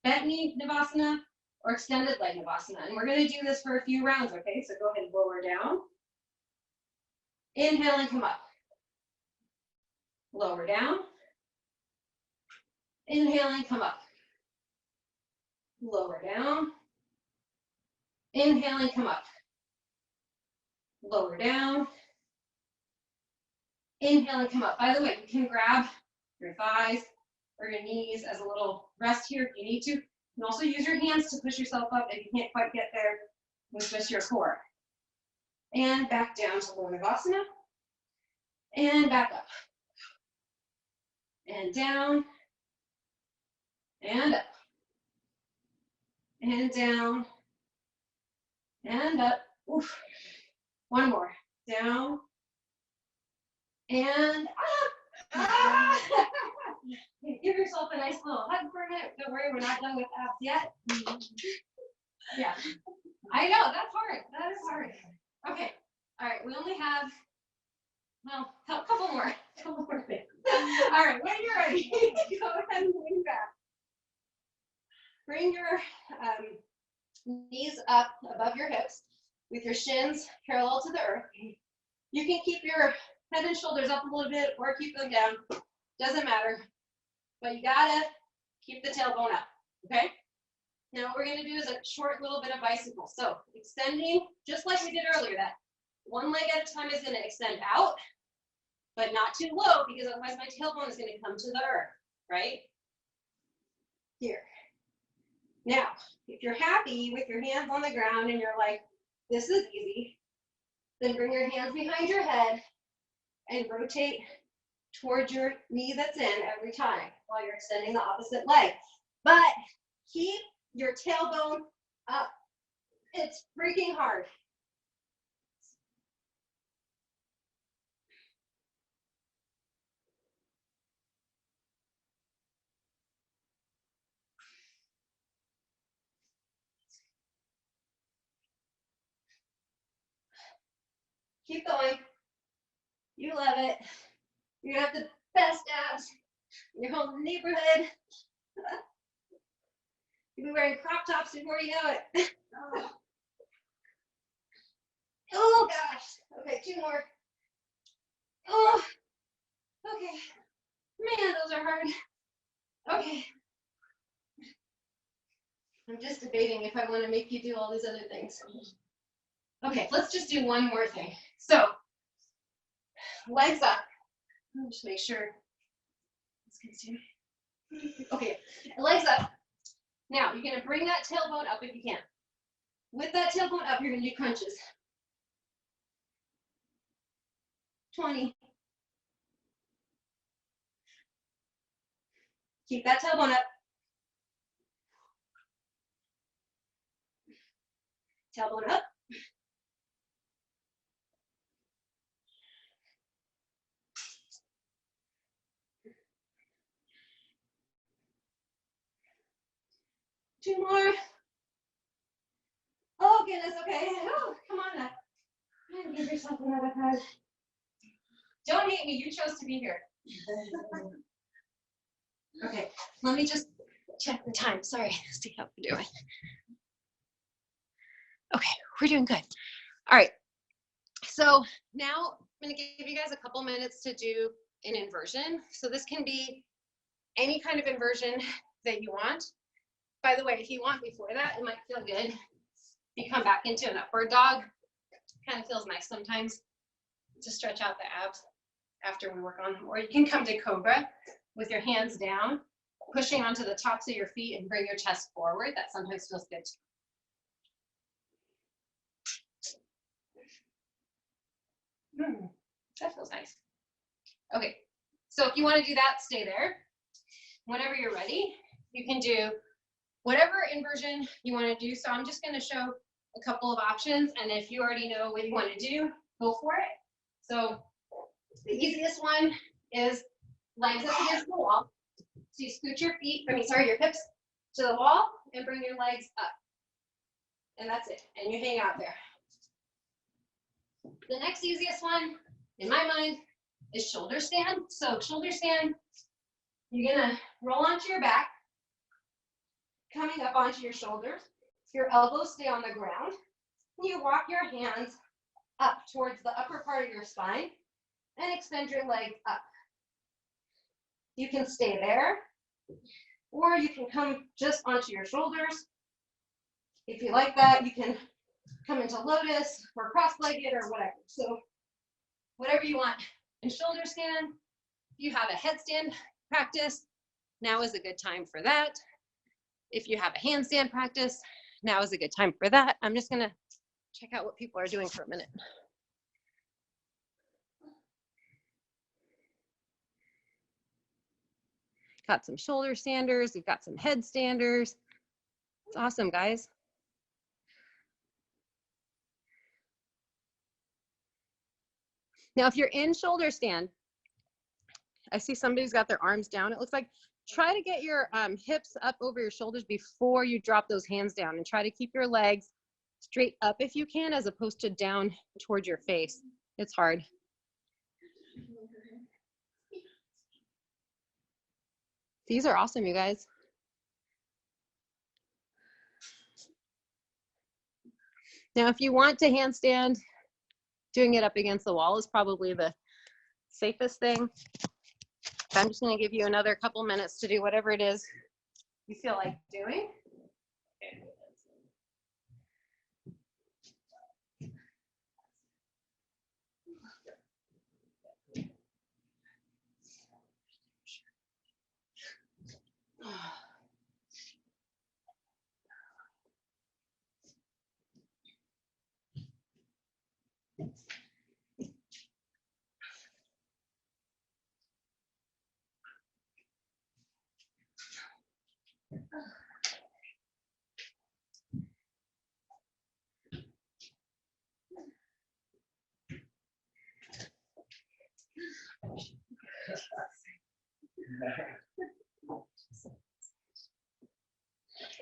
bent knee Navasana or extended leg Navasana. And we're going to do this for a few rounds, okay? So go ahead and lower down. Inhale and come up. Lower down. Inhale and come up. Lower down. Inhale and come up. Lower down. Inhale and come up. By the way, you can grab your thighs or your knees as a little rest here if you need to. You can also use your hands to push yourself up if you can't quite get there with just your core. And back down to low Navasana. And back up. And down. And up. And down. And up. Oof. One more. Down. And up. Give yourself a nice little hug for a minute. Don't worry, we're not done with abs yet. Yeah. I know, that's hard. That is hard. Okay. All right, we only have, well, a couple more things. All right, when you're ready, go ahead and lean back. Bring your knees up above your hips with your shins parallel to the earth. You can keep your head and shoulders up a little bit or keep them down. Doesn't matter. But you gotta keep the tailbone up, okay? Now what we're gonna do is a short little bit of bicycle. So extending, just like we did earlier, that one leg at a time is gonna extend out, but not too low because otherwise my tailbone is gonna come to the earth, right? Here. Now, if you're happy with your hands on the ground and you're like, this is easy, then bring your hands behind your head and rotate towards your knee that's in every time while you're extending the opposite leg. But keep your tailbone up. It's freaking hard. Keep going. You love it. You're gonna have the best abs in your whole neighborhood. You'll be wearing crop tops before you know it. Oh gosh. Okay, 2 more. Oh, okay. Man, those are hard. Okay. I'm just debating if I want to make you do all these other things. Okay, let's just do one more thing. So, legs up. Let me just make sure. Okay, legs up. Now, you're going to bring that tailbone up if you can. With that tailbone up, you're going to do crunches. 20. Keep that tailbone up. Tailbone up. Two more. Oh, goodness. Okay. Oh, come on now. And give yourself another hug. Don't hate me. You chose to be here. Okay. Let me just check the time. Sorry. See how we're doing. Okay. We're doing good. All right. So now I'm going to give you guys a couple minutes to do an inversion. So this can be any kind of inversion that you want. By the way, if you want before that, it might feel good. You come back into an upward dog. Kind of feels nice sometimes to stretch out the abs after we work on them. Or you can come to Cobra with your hands down, pushing onto the tops of your feet and bring your chest forward. That sometimes feels good too. That feels nice. Okay, so if you want to do that, stay there. Whenever you're ready, you can do whatever inversion you want to do. So I'm just going to show a couple of options, and if you already know what you want to do, go for it. So the easiest one is legs up against the wall. So you scoot your your hips to the wall and bring your legs up. And that's it. And you hang out there. The next easiest one, in my mind, is shoulder stand. So shoulder stand, you're gonna roll onto your back, coming up onto your shoulders. Your elbows stay on the ground. You walk your hands up towards the upper part of your spine and extend your legs up. You can stay there, or you can come just onto your shoulders. If you like that, you can come into lotus or cross-legged or whatever. So whatever you want. And shoulder stand, if you have a headstand practice, now is a good time for that. If you have a handstand practice, now is a good time for that. I'm just gonna check out what people are doing for a minute. Got some shoulder standers, we've got some headstanders. It's awesome, guys. Now, if you're in shoulder stand I see somebody's got their arms down. It looks like try to get your hips up over your shoulders before you drop those hands down, and try to keep your legs straight up if you can, as opposed to down towards your face. It's hard. These are awesome, you guys. Now, if you want to handstand, doing it up against the wall is probably the safest thing. I'm just going to give you another couple minutes to do whatever it is you feel like doing.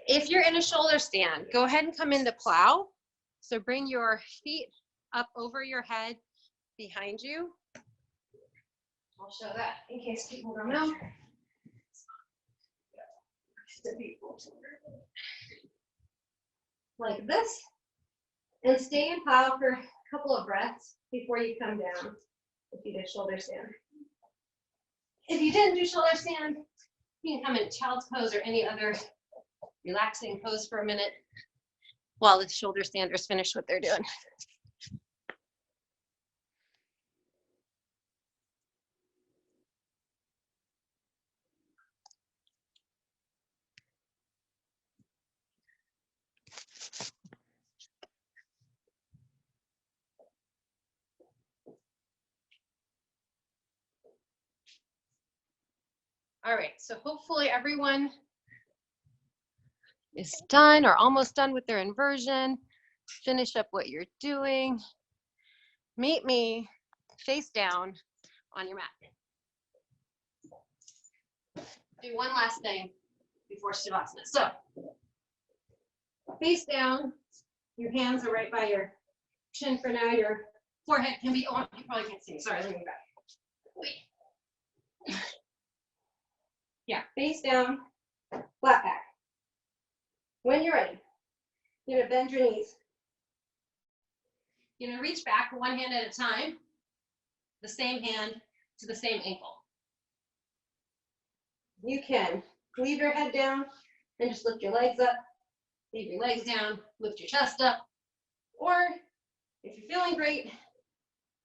If you're in a shoulder stand, go ahead and come into plow. So bring your feet up over your head behind you. I'll show that in case people don't know. Like this. And stay in plow for a couple of breaths before you come down if you did shoulder stand. If you didn't do shoulder stand, you can come in child's pose or any other relaxing pose for a minute while the shoulder standers finish what they're doing. All right, so hopefully everyone is done or almost done with their inversion. Finish up what you're doing. Meet me face down on your mat. Do one last thing before Shavasana. So, face down, your hands are right by your chin for now. Your forehead can be, oh, you probably can't see me. Sorry, let me go back. Wait. Yeah, face down, flat back. When you're ready, you're gonna bend your knees. You're gonna reach back one hand at a time, the same hand to the same ankle. You can leave your head down and just lift your legs up, leave your legs down, lift your chest up, or if you're feeling great,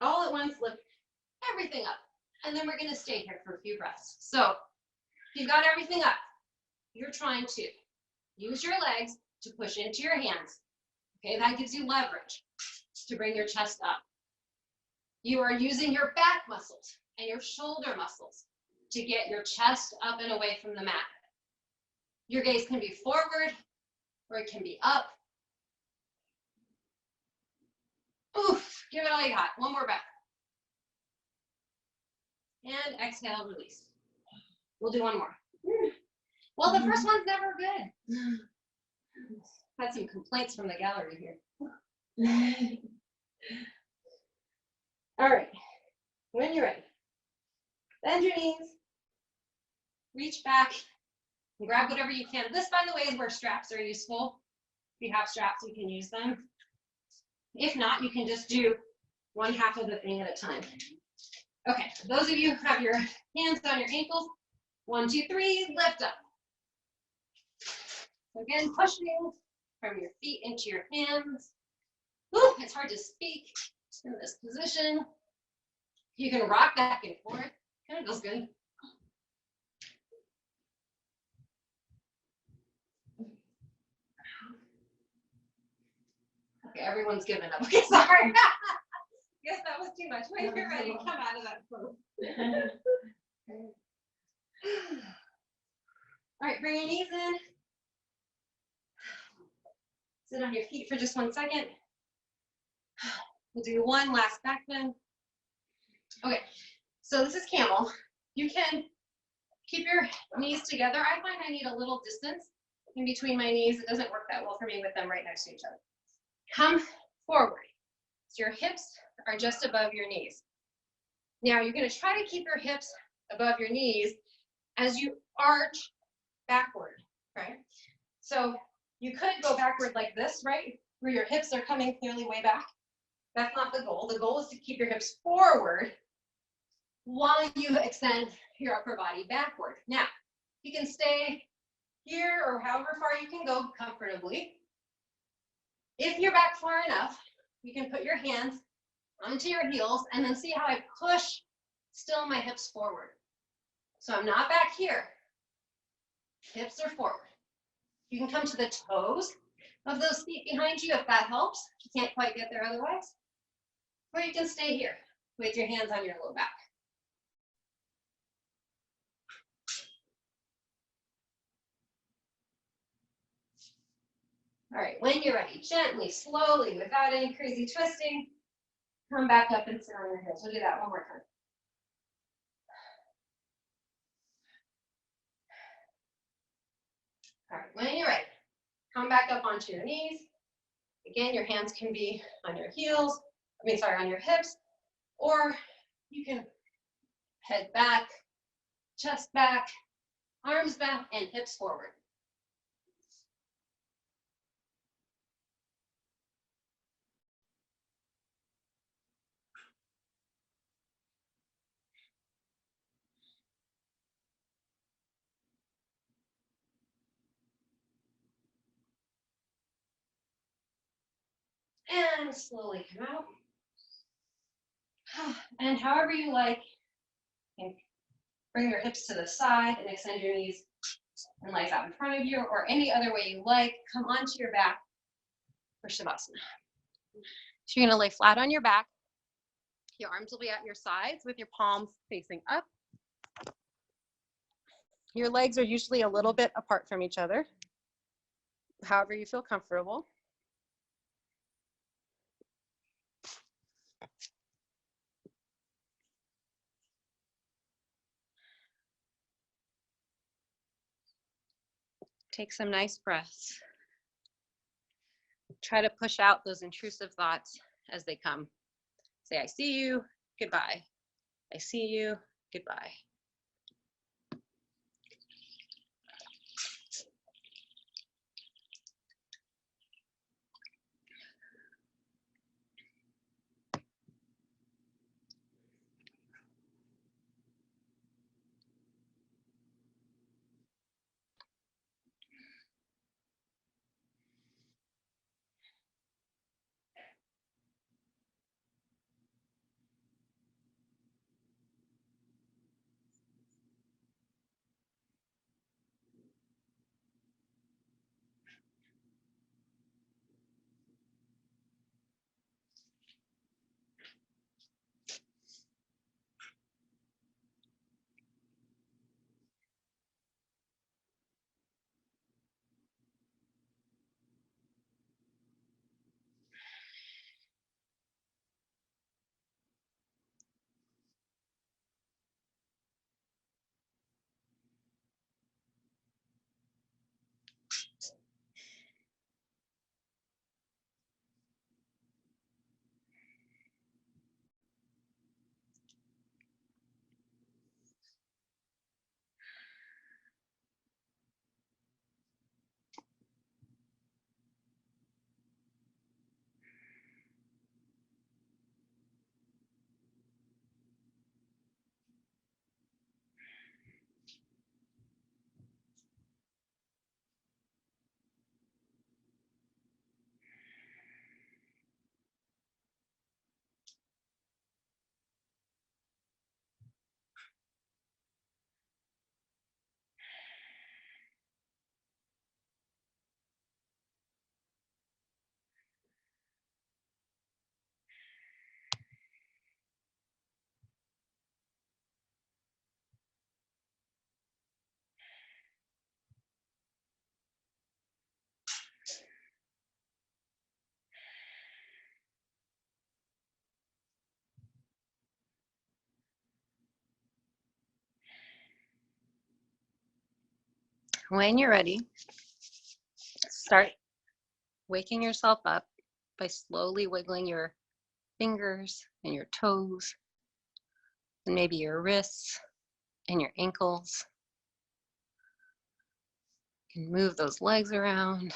all at once, lift everything up. And then we're gonna stay here for a few breaths. So, if you've got everything up, you're trying to use your legs to push into your hands. Okay, that gives you leverage to bring your chest up. You are using your back muscles and your shoulder muscles to get your chest up and away from the mat. Your gaze can be forward or it can be up. Oof, give it all you got. One more breath. And exhale, release. We'll do one more. Well, the first one's never good. Had some complaints from the gallery here. All right, when you're ready, bend your knees, reach back, and grab whatever you can. This, by the way, is where straps are useful. If you have straps, you can use them. If not, you can just do one half of the thing at a time. Okay, those of you who have your hands on your ankles, 1, 2, 3, lift up. Again, pushing from your feet into your hands. Whew, it's hard to speak in this position. You can rock back and forth. Kind of feels good. Okay, everyone's given up. Okay, sorry. Guess that was too much. When you're ready, come out of that pose. All right, bring your knees in. Sit on your feet for just 1 second. We'll do one last back bend. Okay, so this is camel. You can keep your knees together. I find I need a little distance in between my knees. It doesn't work that well for me with them right next to each other. Come forward. So your hips are just above your knees. Now you're going to try to keep your hips above your knees as you arch backward, right? So you could go backward like this, right? Where your hips are coming clearly way back. That's not the goal. The goal is to keep your hips forward while you extend your upper body backward. Now, you can stay here or however far you can go comfortably. If you're back far enough, you can put your hands onto your heels and then see how I push still my hips forward. So I'm not back here. Hips are forward. You can come to the toes of those feet behind you if that helps. You can't quite get there otherwise. Or you can stay here with your hands on your low back. All right, when you're ready, gently, slowly, without any crazy twisting, come back up and sit on your heels. We'll do that one more time. All right, when you're ready, come back up onto your knees. Again, your hands can be on your heels, on your hips, or you can head back, chest back, arms back, and hips forward. And slowly come out. And however you like, you can bring your hips to the side and extend your knees and legs out in front of you, or any other way you like. Come onto your back for Shavasana. So you're gonna lay flat on your back. Your arms will be at your sides with your palms facing up. Your legs are usually a little bit apart from each other, however you feel comfortable. Take some nice breaths. Try to push out those intrusive thoughts as they come. Say, I see you, goodbye. I see you, goodbye. When you're ready, start waking yourself up by slowly wiggling your fingers and your toes and maybe your wrists and your ankles. You can move those legs around.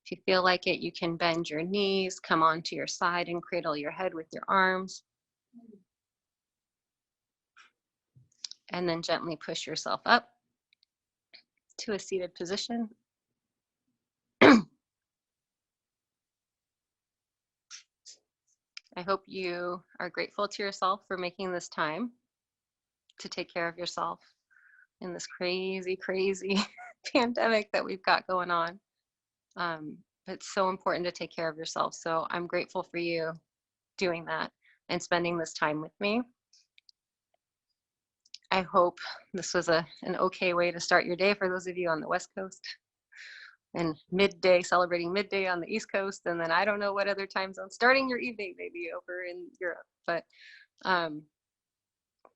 If you feel like it, you can bend your knees, come onto your side and cradle your head with your arms. And then gently push yourself up to a seated position. I hope you are grateful to yourself for making this time to take care of yourself in this crazy, crazy pandemic that we've got going on. It's so important to take care of yourself. So I'm grateful for you doing that and spending this time with me. I hope this was an okay way to start your day for those of you on the West Coast, and midday, celebrating midday on the East Coast, and then I don't know what other time zone, starting your evening maybe over in Europe. But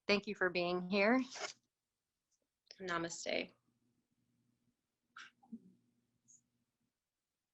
thank you for being here. Namaste.